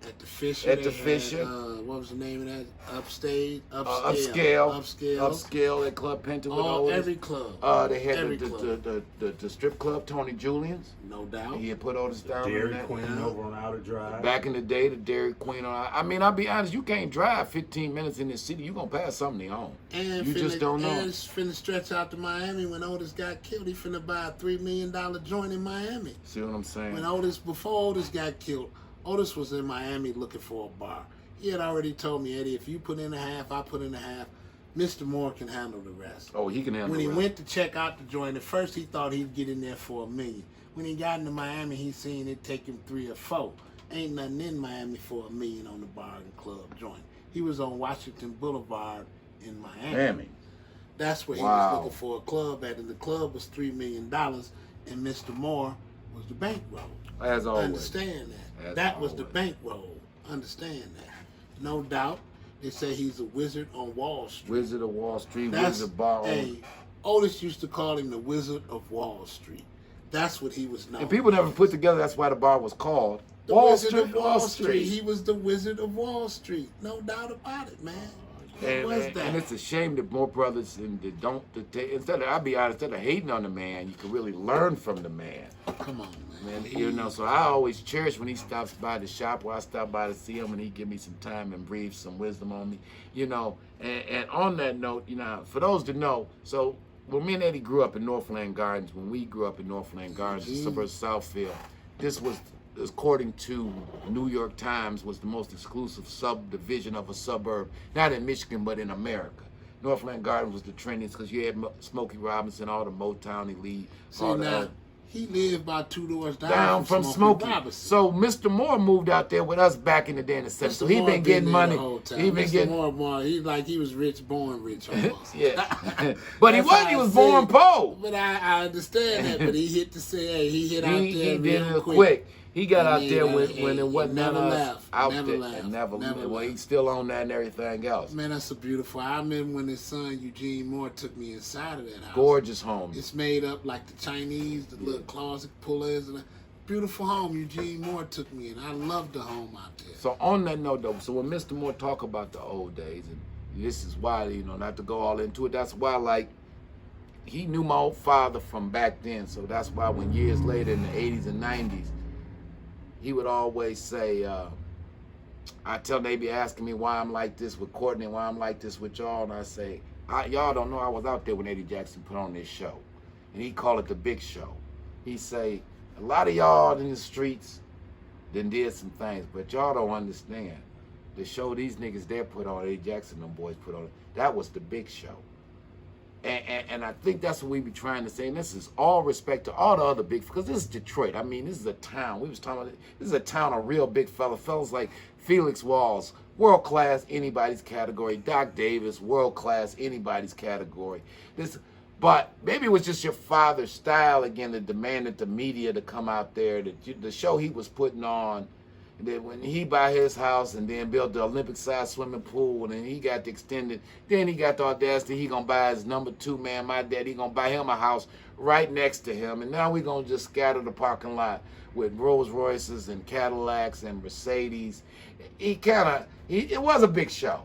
At the Fisher. At the they had, Fisher. What was the name of that? Upscale. Upscale at Club Penta. With every club. They had every club. the strip club, Tony Julian's. No doubt. He had put Otis down Dairy in that. Queen over on Outer Drive. Back in the day, the Dairy Queen. I mean, I'll be honest, you can't drive 15 minutes in this city. You're going to pass something on. And you just don't know. And finna stretch out to Miami when Otis got killed. He finna buy a $3 million joint in Miami. See what I'm saying? Before Otis got killed, Otis was in Miami looking for a bar. He had already told me, Eddie, if you put in a half, I put in a half. Mr. Moore can handle the rest. Oh, he can handle When the he rest. went to check out the joint, at first he thought he'd get in there for $1 million. When he got into Miami, he seen it take him 3 or 4. Ain't nothing in Miami for $1 million on the bar and club joint. He was on Washington Boulevard in Miami. That's where he was looking for a club at, and the club was $3 million, and Mr. Moore was the bankroll. As always. Understand that. That was the bankroll. Understand that. No doubt. They say he's a wizard on Wall Street. Wizard of Wall Street, Wizard of Bar. Otis used to call him the Wizard of Wall Street. That's what he was known. And people never put together that's why the bar was called the Wizard of Wall Street. He was the Wizard of Wall Street. No doubt about it, man. And it's a shame that more brothers instead of hating on the man, you can really learn from the man. Come on, man. You know, so I always cherish when he stops by the shop, or I stop by to see him, and he give me some time and breathe some wisdom on me. You know, and on that note, you know, for those that know, so when me and Eddie grew up in Northland Gardens, the suburb of Southfield, this was, according to New York Times, was the most exclusive subdivision of a suburb, not in Michigan, but in America. Northland Gardens was the trendiest because you had Smokey Robinson, all the Motown elite. He lived about 2 doors down from Smokey. So Mr. Moore moved out there with us back in the day in the 70s. So he been getting money. He been getting Moore. He was rich, born rich almost. Yeah. But he was born poor. But I understand that. But he hit he hit out there he did real it quick. He got out there when it wasn't never left. out never there left. and never left. Well, he's still on that and everything else. Man, that's a beautiful. I remember when his son Eugene Moore took me inside of that house. Gorgeous home. It's made up like the Chinese, the little closet pullers, and a beautiful home. Eugene Moore took me in. I loved the home out there. So on that note, though, so when Mr. Moore talk about the old days, and this is why, you know, not to go all into it, that's why, like, he knew my old father from back then. So that's why when years later in the 80s and 90s, he would always say, I tell they be asking me why I'm like this with Courtney, why I'm like this with y'all, and I say, y'all don't know I was out there when Eddie Jackson put on this show. And he called it the big show. He say, a lot of y'all in the streets then did some things, but y'all don't understand. The show these niggas there put on, Eddie Jackson, them boys put on, that was the big show. And I think that's what we be trying to say. And this is all respect to all the other big, because this is Detroit. I mean, this is a town. We was talking about this is a town of real big fellas like Felix Walls, world class, anybody's category. Doc Davis, world class, anybody's category. But maybe it was just your father's style again that demanded the media to come out there. The show he was putting on, And then when he buy his house and then built the Olympic-sized swimming pool, and then he got the extended, then he got the audacity, he gonna buy his number 2 man, my dad, he gonna buy him a house right next to him. And now we gonna just scatter the parking lot with Rolls Royces and Cadillacs and Mercedes. It was a big show.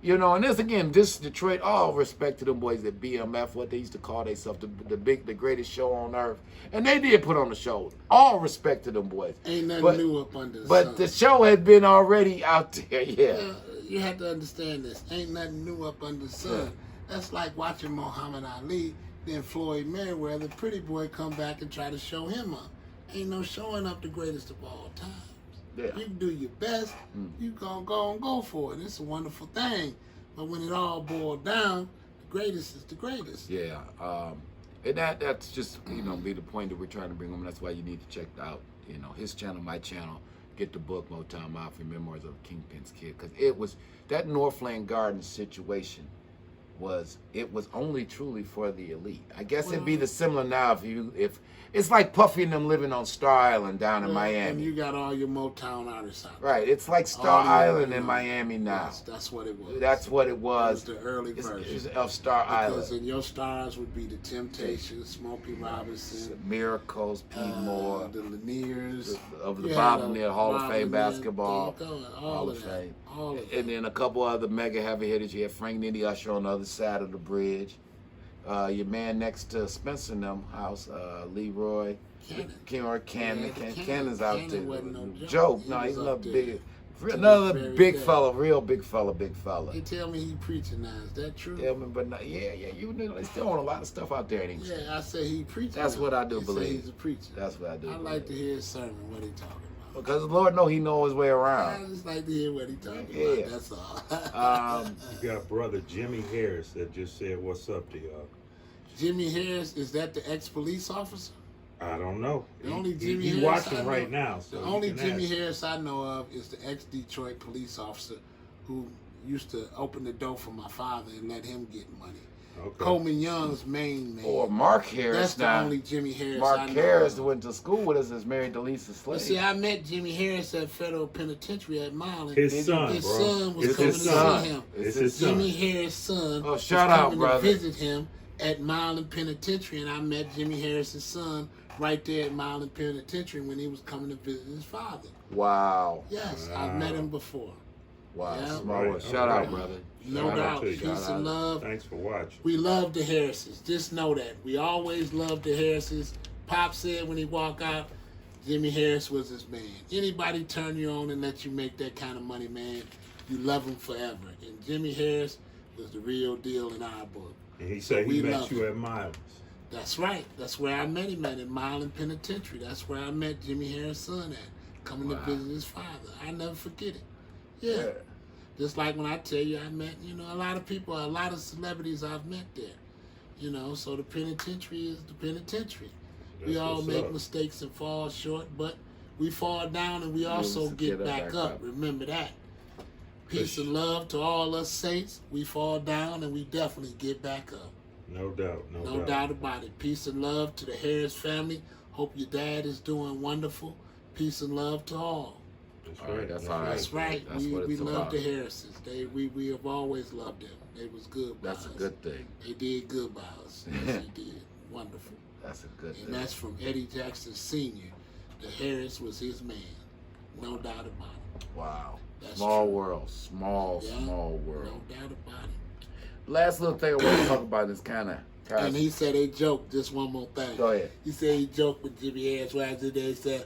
You know, and this again, this Detroit, all respect to them boys at BMF, what they used to call themselves, the greatest show on earth. And they did put on the show. All respect to them boys. Ain't nothing new up under the sun. But the show had been already out there, yeah. You have to understand this. Ain't nothing new up under the sun. Yeah. That's like watching Muhammad Ali, then Floyd Mayweather, the pretty boy, come back and try to show him up. Ain't no showing up the greatest of all time. Yeah. You can do your best, you gonna go for it. It's a wonderful thing. But when it all boiled down, the greatest is the greatest. Yeah. And that's just, be the point that we're trying to bring home. That's why you need to check out, his channel, my channel, get the book, Motown Mafia, Memoirs of a Kingpin's Kid. Because it was, that Northland Gardens situation was only truly for the elite. I guess it'd be the similar now if it's like Puffy and them living on Star Island down in Miami. And you got all your Motown artists out there. Right, it's like Star Island in Miami now. Yes, that's what it was. That's what it was. It was the early version of Star Island. Because in your stars would be the Temptations, Smokey Robinson, Miracles, Pete Moore, the Laniers, of the Bob Lanier Hall of Fame basketball, Hall of Fame, all of that. And then a couple other mega heavy hitters. You had Frank Nitty Usher on the other side of the bridge. Your man next to Spencer and them house, Leroy Cannon. Cannon's out there. No joke. No, he's another big, another big fella, real big fella. They tell me he preaching now. Is that true? Yeah, but no, yeah. You know, they still own a lot of stuff out there. Ain't yeah, I say he preaching. That's now. what I do They believe. say he's a preacher. That's what I do. I like to hear his sermon. What he talking about? Because the Lord know he know his way I around. just like to hear what he talking Yeah. about. That's all. You got brother Jimmy Harris that just said, "What's up to y'all?" Jimmy Harris, is that the ex-police officer? I don't know. The only Jimmy He's Harris watching I know- right now. So The you only can Jimmy ask. Harris I know of is the ex-Detroit police officer who used to open the door for my father and let him get money. Okay. Coleman Young's main man. Or Mark Harris. That's the now. only Jimmy Harris Mark I know Harris of. that went to school with us is married to Lisa But Slade. see, I met Jimmy Harris at Federal Penitentiary at Milan. His son, His bro. son was It's coming his to son. see him. It's his son. Jimmy Harris' son Oh, was shout out, coming brother. to visit him at Milan Penitentiary, and I met Jimmy Harris' son right there at Milan Penitentiary when he was coming to visit his father. Wow. Yes, I've met him before. Wow. Yeah. Small Right. world. Shout All right. out, brother. No Shout out doubt. to you. Peace Shout out. and love. Thanks for watching. We love the Harrises. Just know that. We always love the Harrises. Pop said when he walked out, Jimmy Harris was his man. Anybody turn you on and let you make that kind of money, man, you love him forever. And Jimmy Harris was the real deal in our book. And he said he we met love you him. at Miles. That's right. That's where I met him at in Milan Penitentiary. That's where I met Jimmy Harris' son at, coming to visit his father. I never forget it. Yeah. Just like when I tell you I met, a lot of people, a lot of celebrities I've met there. So the penitentiary is the penitentiary. We That's all what's make up. mistakes and fall short, but we fall down and we also get back up. Remember that. Peace and love to all us saints. We fall down and we definitely get back up. No doubt. No doubt about it. Peace and love to the Harris family. Hope your dad is doing wonderful. Peace and love to all. That's All right, right. that's all right. That's right. That's we what it's love about. the Harrises. We have always loved them. They was good by That's a us. good thing. They did good by us. Yes, they did. Wonderful. That's a good And thing. that's from Eddie Jackson Sr. The Harris was his man. No doubt about it. Wow. That's Small true. world. Small No world. doubt about it. Last little thing I want to talk about is kind of. And he said they joked, just one more thing. Go ahead. He said he joked with Jimmy Harris while I was in there. He said,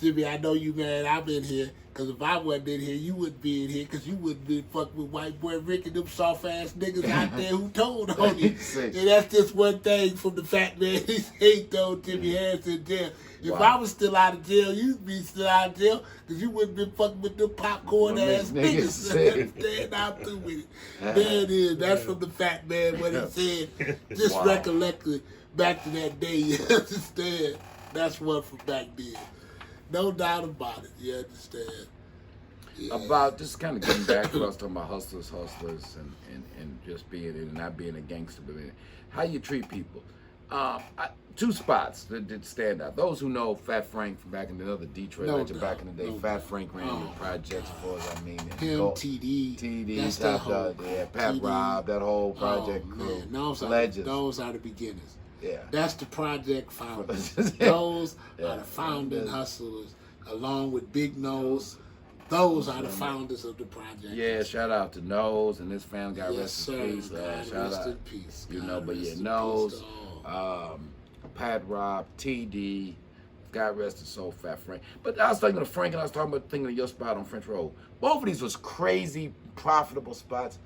Jimmy, I know you mad I've been here, because if I wasn't in here, you wouldn't be in here, because you wouldn't be fucking with white boy Rick and them soft-ass niggas out there who told on you. And that's just one thing from the fact, man, he told Jimmy Harris in jail. If I was still out of jail, you'd be still out of jail, because you wouldn't be fucking with them popcorn-ass niggas. Understand? I'm through with it. There it is. That's from the fact, man, what he said. Just recollected back to that day, you understand? That's one from back then. No doubt about it. You understand? Yeah. About just kind of getting back to what I was talking about hustlers, and just being it and not being a gangster, but how you treat people. Two spots that did stand out. Those who know Fat Frank from back in the other Detroit No legend doubt, back in the day, no Fat doubt. Frank ran the projects for us. I mean, and Him, go- TD, TD, that's that Top whole, Dog, yeah, Pat TD. Rob, that whole project Oh, crew, man, legends. those are the beginners. Yeah. That's the project founders. Those Yeah. are the founding Yeah. hustlers, along with Big Nose. Those are the founders of the project. Yeah, shout out to Nose and his family. God Yes, rest sir. in peace. God Shout rest out, in peace. you God know, but rest yeah, in peace Nose, to all. Pat Rob, TD, God rest his soul, Fat Frank. But I was thinking of Frank, and I was talking about thinking of your spot on French Road. Both of these was crazy, profitable spots,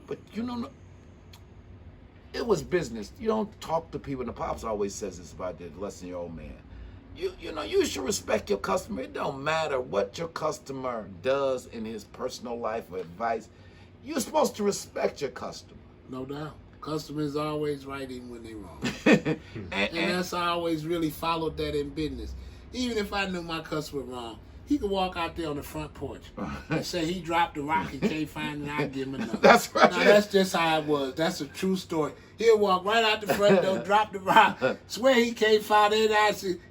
but you know, it was business. You don't talk to people, and the Pops always says this about the less than your old man. You know, you should respect your customer. It don't matter what your customer does in his personal life or advice. You're supposed to respect your customer. No doubt. Customers always right even when they wrong. and And that's I always really followed that in business. Even if I knew my customer wrong, he could walk out there on the front porch and say he dropped the rock and can't find it, and I give him another. That's right. Now that's just how it was. That's a true story. He'll walk right out the front door, drop the rock, swear he can't find it,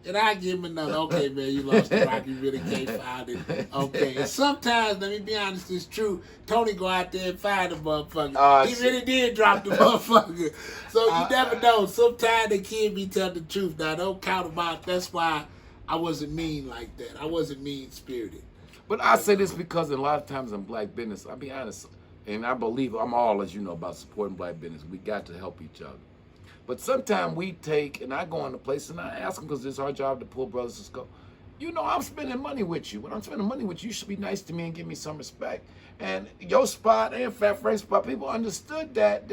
and I give him another. Okay, man, you lost the rock, you really can't find it. Okay. And sometimes, let me be honest, it's true. Tony go out there and find the motherfucker. He really did drop the motherfucker. So you never know. Sometimes the kid be telling the truth. Now don't count him out. That's why I wasn't mean like that. I wasn't mean-spirited. But I say this because a lot of times in black business, I'll be honest, and I believe I'm all, as you know, about supporting black business. We got to help each other. But sometimes we take, and I go into place and I ask them, because it's our job to pull brothers to go, you know, I'm spending money with you. When I'm spending money with you, you should be nice to me and give me some respect. And your spot and Fat Frank's spot, people understood that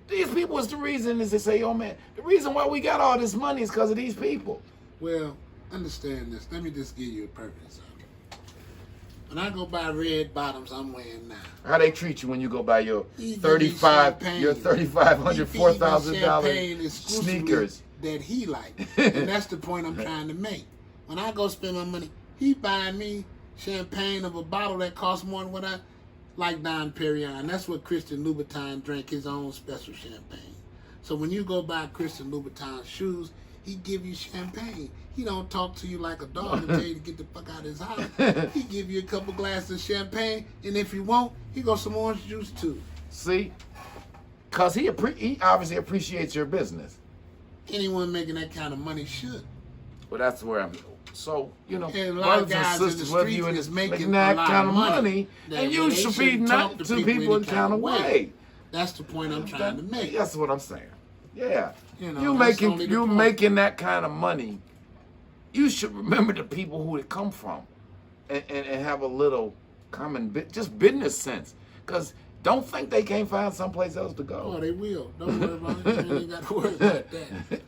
these people was the reason, is they say, oh man, the reason why we got all this money is because of these people. Well, understand this. Let me just give you a perfect example. When I go buy red bottoms, I'm wearing now. How they treat you when you go buy your He give me $3,500, your $3,500, $4,000 sneakers? that he like, and that's the point I'm trying to make. When I go spend my money, he buying me champagne of a bottle that costs more than what I like. Don Perignon. That's what Christian Louboutin drank, his own special champagne. So when you go buy Christian Louboutin shoes, he give you champagne. He don't talk to you like a dog and tell you to get the fuck out of his house. He give you a couple glasses of champagne, and if you won't, he got some orange juice too. See? Because he obviously appreciates your business. Anyone making that kind of money should. Well, that's where I'm. So, you know, And a lot of brothers and guys in the sisters, whether streets you is making making that a lot kind of of money, money, that and way you they should be shouldn't not talk to people in kind of way. That's the point I'm trying to make. That's what I'm saying. Yeah. You know, you that's only the you're point. making that kind of money. You should remember the people who it come from, and have a little common just business sense. Because don't think they can't find someplace else to go. Oh, they will. Don't worry about it. You ain't got to worry about that.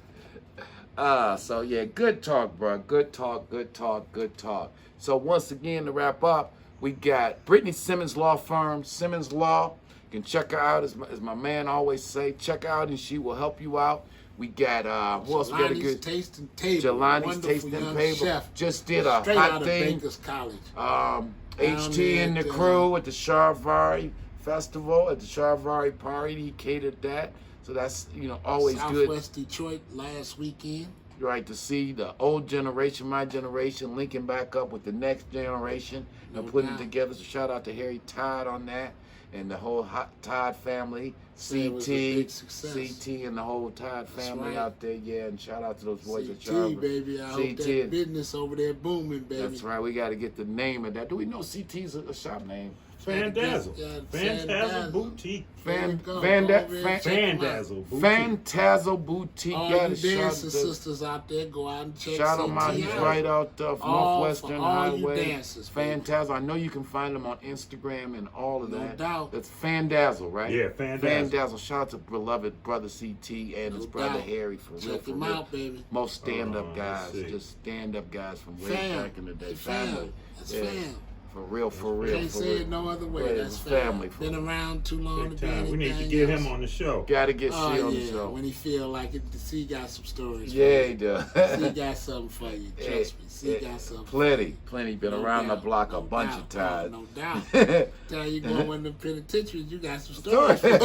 So yeah, good talk, bro. Good talk, good talk, good talk. So once again, to wrap up, we got Brittany Simmons Law Firm, Simmons Law. You can check her out, as my man always say. Check her out, and she will help you out. We got who else? We got a Jelani's good Tasting Table. Jelani's Wonderful Tasting young Table. chef. Just did a Straight hot out of thing. Bankers College. HT there and the at the, crew at the Charvari Festival, at the Charvari party. He catered that. So that's, always good. Southwest Detroit last weekend. Right, to see the old generation, my generation, linking back up with the next generation and No putting it doubt. together. So shout out to Harry Todd on that and the whole Todd family, It was a big CT, success. CT and the whole Todd That's family right. out there. Yeah, and shout out to those boys at CT, Charver. baby. I hope CT. that business over there booming, baby. That's right. We got to get the name of that. Do we know CT's a shop name? Fandazzle. Yeah, Fandazzle Boutique. Fandazzle Boutique. Fantazzle Boutique. All Gotta you shout dancing the- sisters out there, go out and check Shout them out. CT He's out. right out from All Northwestern for all you Highway. dancers, baby. Fantazzle. I know you can find them on Instagram and all of No that. doubt. That's Fandazzle, right? Yeah, Fandazzle. Fandazzle. Shout out to beloved brother CT and his No brother doubt. Harry, for real. Check For them real. out, baby. Most stand-up Oh, guys, I see. just stand-up guys from way Fam. back in the day. Fam. Family. That's Yeah. fam. For real, for real. Can't for say real. it no other way. Well, That's it's family. for Been real. around too long Big to be time. We need to anything get else. him on the show. Gotta get Oh, C on yeah. the show. When he feel like it, C got some stories. Yeah, for he you. does. C got something for you. Trust me. C got something. Plenty. Been No around doubt, the block no a bunch doubt, of times. No doubt. Tell you going one of the penitentiaries, you got some stories. Stories.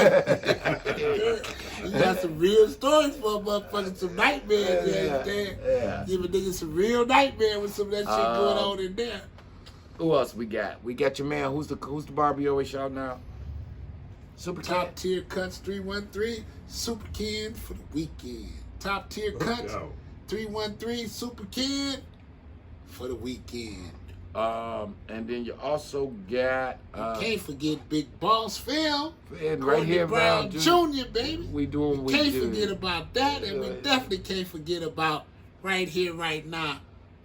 You got some real stories for a motherfucker, some nightmares. You understand? Yeah. Give a nigga some real nightmare with some of that shit going on in there. Who else we got? We got your man. Who's the barber you always shouting out? Super Top Cat. tier cuts 313 Super Ken for the weekend. Top tier Look cuts out. 313 Super Ken for the weekend. And then you also got Can't forget Big Boss Film. and right here Brown around Jr., baby. we doing what we Can't do. forget about that, and we Yeah. definitely can't forget about right here, right now,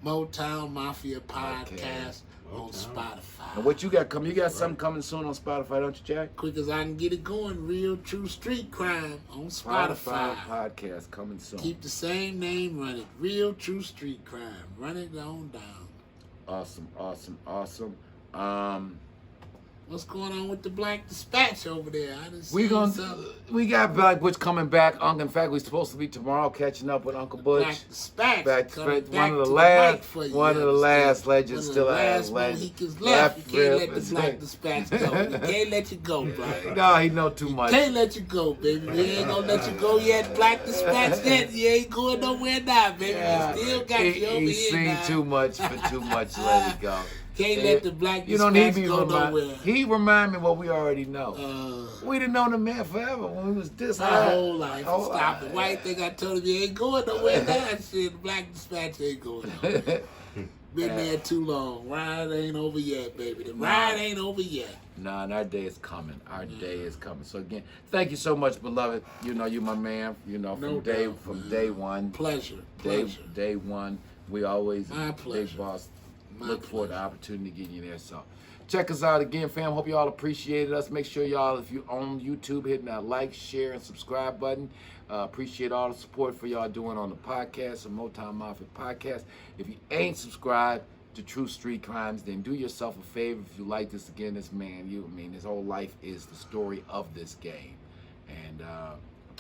Motown Mafia podcast on Motown. Spotify. And what you got coming? You got something coming soon on Spotify, don't you, Jack? Quick as I can get it going, Real True Street Crime on Spotify. podcast coming soon. Keep the same name running. Real True Street Crime. Run it on down. Awesome. What's going on with the Black Dispatch over there? I didn't see something. We got Black Butch coming back. In fact, we're supposed to be tomorrow catching up with Uncle Butch. Black Dispatch. Back, coming one of the to last, mic for you, one of the understand? last legends One of still the alive. last Legend. Mohicans left. You can't let the rip. Black Dispatch go. We can't let you go, bro. No, he know too much. Can't let you go, baby. We ain't gonna let you go yet, Black Dispatch. Yet you ain't going nowhere now, baby. We still got you over He here seen now. too much for too much. Let it go. Can't let the Black You don't need Dispatch me go remind. nowhere. He remind me what we already know. We'd have known the man forever when we was this My high. whole life. Stop it. White thing I told him he ain't going nowhere now. Shit, the Black Dispatch ain't going nowhere. Been there too long. Ride ain't over yet, baby. The ride ain't over yet. Nah, and our day is coming. Our day is coming. So again, thank you so much, beloved. You know, you my man. You know, No from doubt, day man. one. Pleasure. Day one. We always My pleasure. Big Boss My look for the pleasure. opportunity to get you there. So check us out again, fam. Hope y'all appreciated us. Make sure y'all, if you on YouTube, hitting that like, share, and subscribe button. Appreciate all the support for y'all doing on the podcast, the Motown Mafia podcast. If you ain't subscribed to True Street Crimes, then do yourself a favor. If you like this again, this man, his whole life is the story of this game. And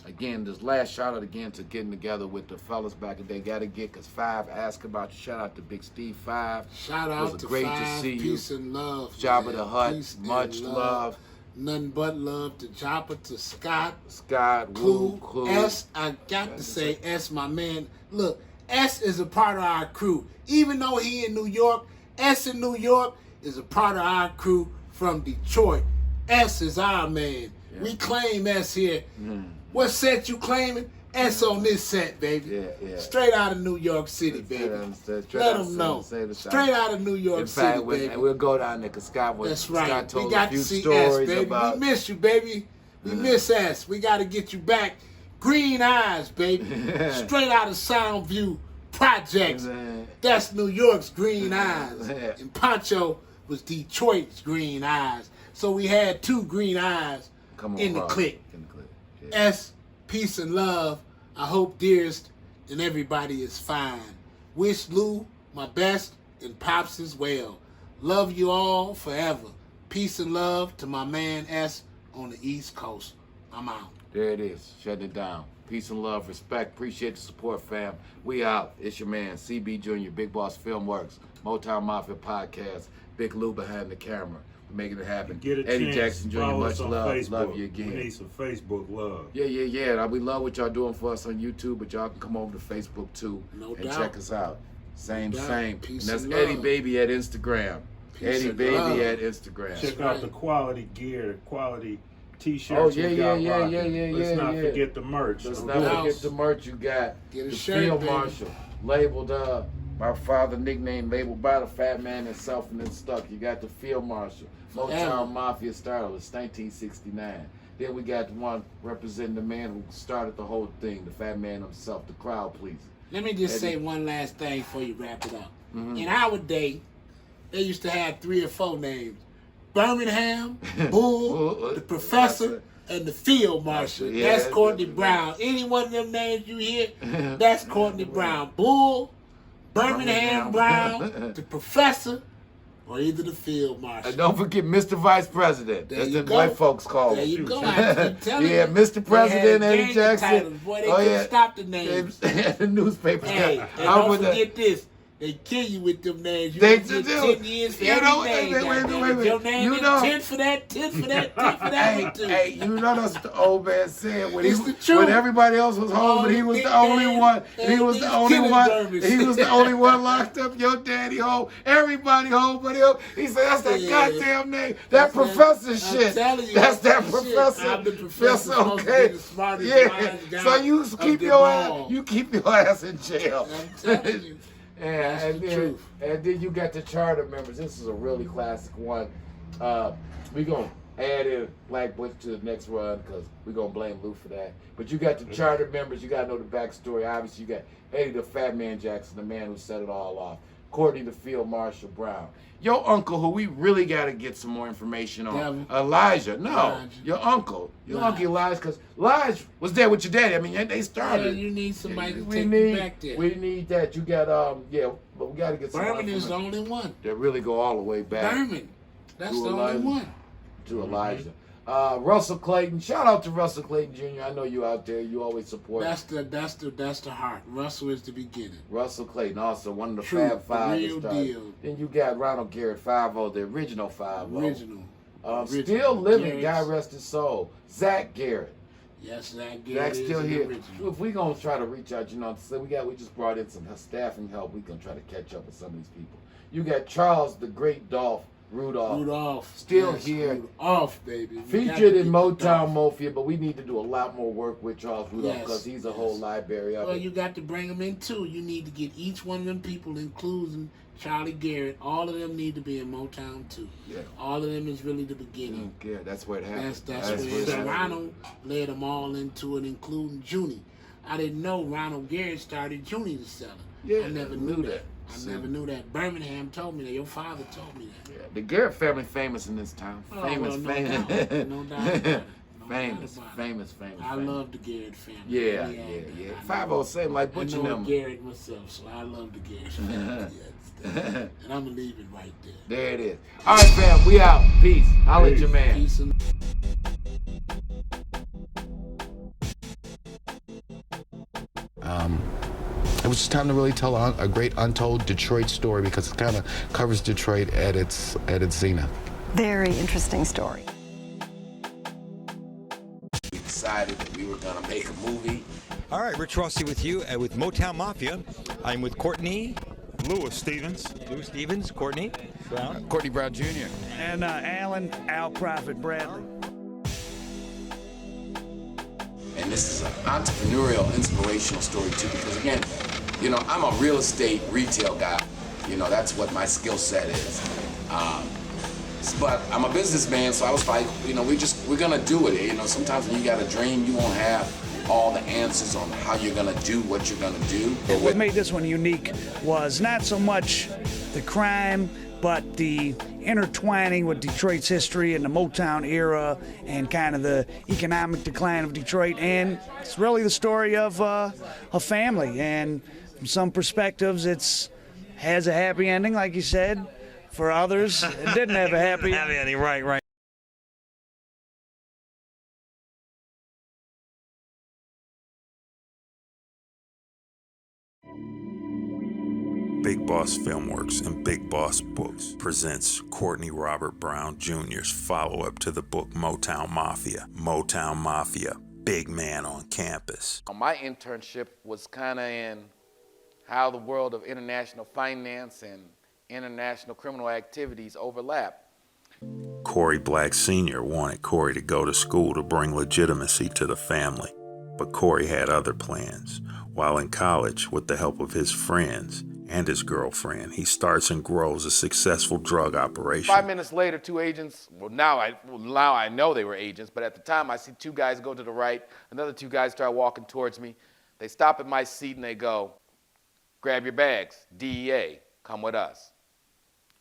again, this last shout out again to getting together with the fellas back in the day. Got to get, because Five asked about you. Shout out to Big Steve Five. Shout It out was to great Five. to see you. Peace and love. Jabba man. the Hutt, Peace and much love. Nothing but love to Jabba, to Scott, Scott, Clue, Clue. S. I got to say S, my man. Look, S is a part of our crew. Even though he in New York, S in New York is a part of our crew from Detroit. S is our man. Yeah. We claim S here. What set you claiming? S on this set, baby. Yeah. Straight out of New York City, baby. Let them know. Straight out of New York In City, fact, baby. we'll go down there because Scott was. That's right. Scott told We got a few to see stories S, baby. about. We miss you, baby. We miss S. We got to get you back. Green Eyes, baby. Straight out of Soundview Projects. That's New York's Green Eyes. And Pancho was Detroit's Green Eyes. So we had two Green Eyes in the clique. Yeah. S, peace and love. I hope, dearest, and everybody is fine. Wish Lou my best and Pops as well. Love you all forever. Peace and love to my man S on the East Coast. I'm out. There it is. Shutting it down. Peace and love, respect. Appreciate the support, fam. We out. It's your man, CB Jr., Big Boss Filmworks, Motown Mafia Podcast, Big Lou behind the camera. We're making it happen. Get a Eddie chance, Jackson Jr., follow much us on love. Facebook. Love you We again. need some Facebook love. Yeah. We love what y'all doing for us on YouTube, but y'all can come over to Facebook too No and doubt. check us out. Same. Peace And that's and Eddie love. Baby at Instagram. Peace Eddie and Baby love. at Instagram. Check right. out the quality gear, the quality t-shirts Oh, yeah, we got yeah, rocking. Let's not yeah. forget the merch. Let's So not do it. forget the merch you got. Get a the shirt, Field baby. Marshal, labeled my father nickname, labeled by the fat man himself and then stuck. You got the Field Marshal. Forever. Motown Mafia started. It was 1969. Then we got the one representing the man who started the whole thing, the fat man himself, the crowd pleaser. Let me just Eddie. say one last thing before you wrap it up. Mm-hmm. In our day, they used to have 3 or 4 names. Birmingham, Bull, the Professor, and the Field Marshal. Yeah, That's Courtney that's- Brown. Any one of them names you hear, that's Courtney Brown. Bull, Birmingham Brown, the Professor, or either the field marshal. And don't forget Mr. Vice President. There That's you the go. white folks call There him. you go. I keep telling Yeah, you. Mr. President, They had Eddie Jackson. titles. Boy, they couldn't stop the names. The newspapers. Hey, got- and I don't was- forget this. They kill you with them names. You They get do. 10 years for You every know, name. wait, goddamn it. Your name you is know- 10 for that, 10 for that, 10 for that one too. Hey, you know that's what the old man said when It's the truth. when everybody else was home and he was the only one. He was the only one. He was the only one locked up. Your daddy home. Everybody home but him. He said that's that goddamn name. That professor shit. telling you, That's that shit. professor. I'm the professor. Okay. The smartest Yeah. wise guy So you of keep them your all. ass. You keep your ass in jail. I'm telling you. Yeah, That's and the then, truth. and then you got the charter members. This is a really classic one. We're going to add in Black Butch to the next run because we're going to blame Lou for that. But you got the charter members. You got to know the backstory. Obviously, you got Eddie the Fat Man Jackson, the man who set it all off. Courtney the Field Marshal Brown. Your uncle, who we really got to get some more information on. Devin. Elijah. No, Elijah. your uncle. Your Lige. uncle Elijah, because Elijah was there with your daddy. I mean, they started. Yeah, you need somebody to we take need, you back there. We need that. You got but we got to get some Berman is the only one. that really go all the way back Berman. That's To the Elijah. only one. to Elijah. Russell Clayton. Shout out to Russell Clayton Jr. I know you out there. You always support. That's the heart. Russell is the beginning. Russell Clayton, also one of the True, Fab Five. that real started. deal. Then you got Ronald Garrett 5-0, the original 5-0. Original. Still living, Garrett's- God rest his soul. Zach Garrett. Yes, Zach Garrett Zach's is still the here. original. If we gonna try to reach out, so we just brought in some staffing help. We gonna try to catch up with some of these people. You got Charles the Great Dolph Rudolph. Rudolph. Still yes, here. Rudolph, baby. We Featured gotta in get Motown Rudolph. Mafia, but we need to do a lot more work with Charles Rudolph Yes, because he's a yes. whole library of Well, it. you got to bring them in too. You need to get each one of them people, including Charlie Garrett. All of them need to be in Motown too. Yeah. All of them is really the beginning. Yeah, that's where it happens. That's where it happens. Ronald led them all into it, including Junie. I didn't know Ronald Garrett started Junie to sell it. Yeah, I never I knew knew that. that. I See. never knew that. Birmingham told me that. Your father told me that. Yeah, the Garrett family famous in this town. Oh, Famous, well, no famous. doubt. No doubt about it. No famous, doubt about it. famous, famous. I famous. love the Garrett family. Yeah, Really yeah, had yeah. that. I 5-0 same like I Butch know and a them. Garrett myself, so I love the Garrett family. And I'm gonna leave it right there. There it is. All right, fam, we out. Peace. I'll let your man. Peace and It was just time to really tell a great untold Detroit story because it kind of covers Detroit at its zenith. Very interesting story. We decided that we were gonna make a movie. All right, Rich Rossi with you with Motown Mafia. I'm with Courtney, Louis Stevens. Lou Stevens, Courtney Brown. Courtney Brown Jr. And Alan Al Prophet Bradley. And this is an entrepreneurial, inspirational story too, because again, I'm a real estate retail guy. That's what my skill set is. But I'm a businessman, so I was like, we're gonna do it. Sometimes when you got a dream, you won't have all the answers on how you're gonna do what you're gonna do. What made this one unique was not so much the crime, but the intertwining with Detroit's history and the Motown era and kind of the economic decline of Detroit. And it's really the story of a family. And from some perspectives, it's has a happy ending, like you said. For others, it didn't have a happy ending. Right. Big Boss Filmworks and Big Boss Books presents Courtney Robert Brown Jr.'s follow-up to the book Motown Mafia. Motown Mafia, big man on campus. My internship was kind of in how the world of international finance and international criminal activities overlap. Corey Black Sr. wanted Corey to go to school to bring legitimacy to the family. But Corey had other plans. While in college, with the help of his friends and his girlfriend, he starts and grows a successful drug operation. 5 minutes later, two agents, now I know they were agents, but at the time I see two guys go to the right, another two guys start walking towards me. They stop at my seat and they go, "Grab your bags, DEA, come with us."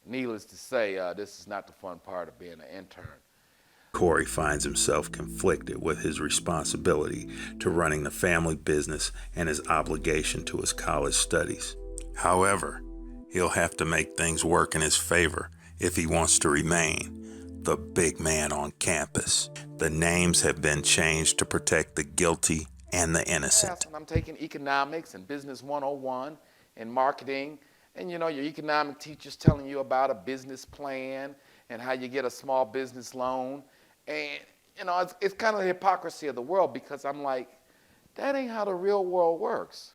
Needless to say, this is not the fun part of being an intern. Corey finds himself conflicted with his responsibility to running the family business and his obligation to his college studies. However, he'll have to make things work in his favor if he wants to remain the big man on campus. The names have been changed to protect the guilty and the innocent. And I'm taking economics and business 101 and marketing, and your economic teacher's telling you about a business plan and how you get a small business loan. And it's kind of the hypocrisy of the world, because I'm like, that ain't how the real world works.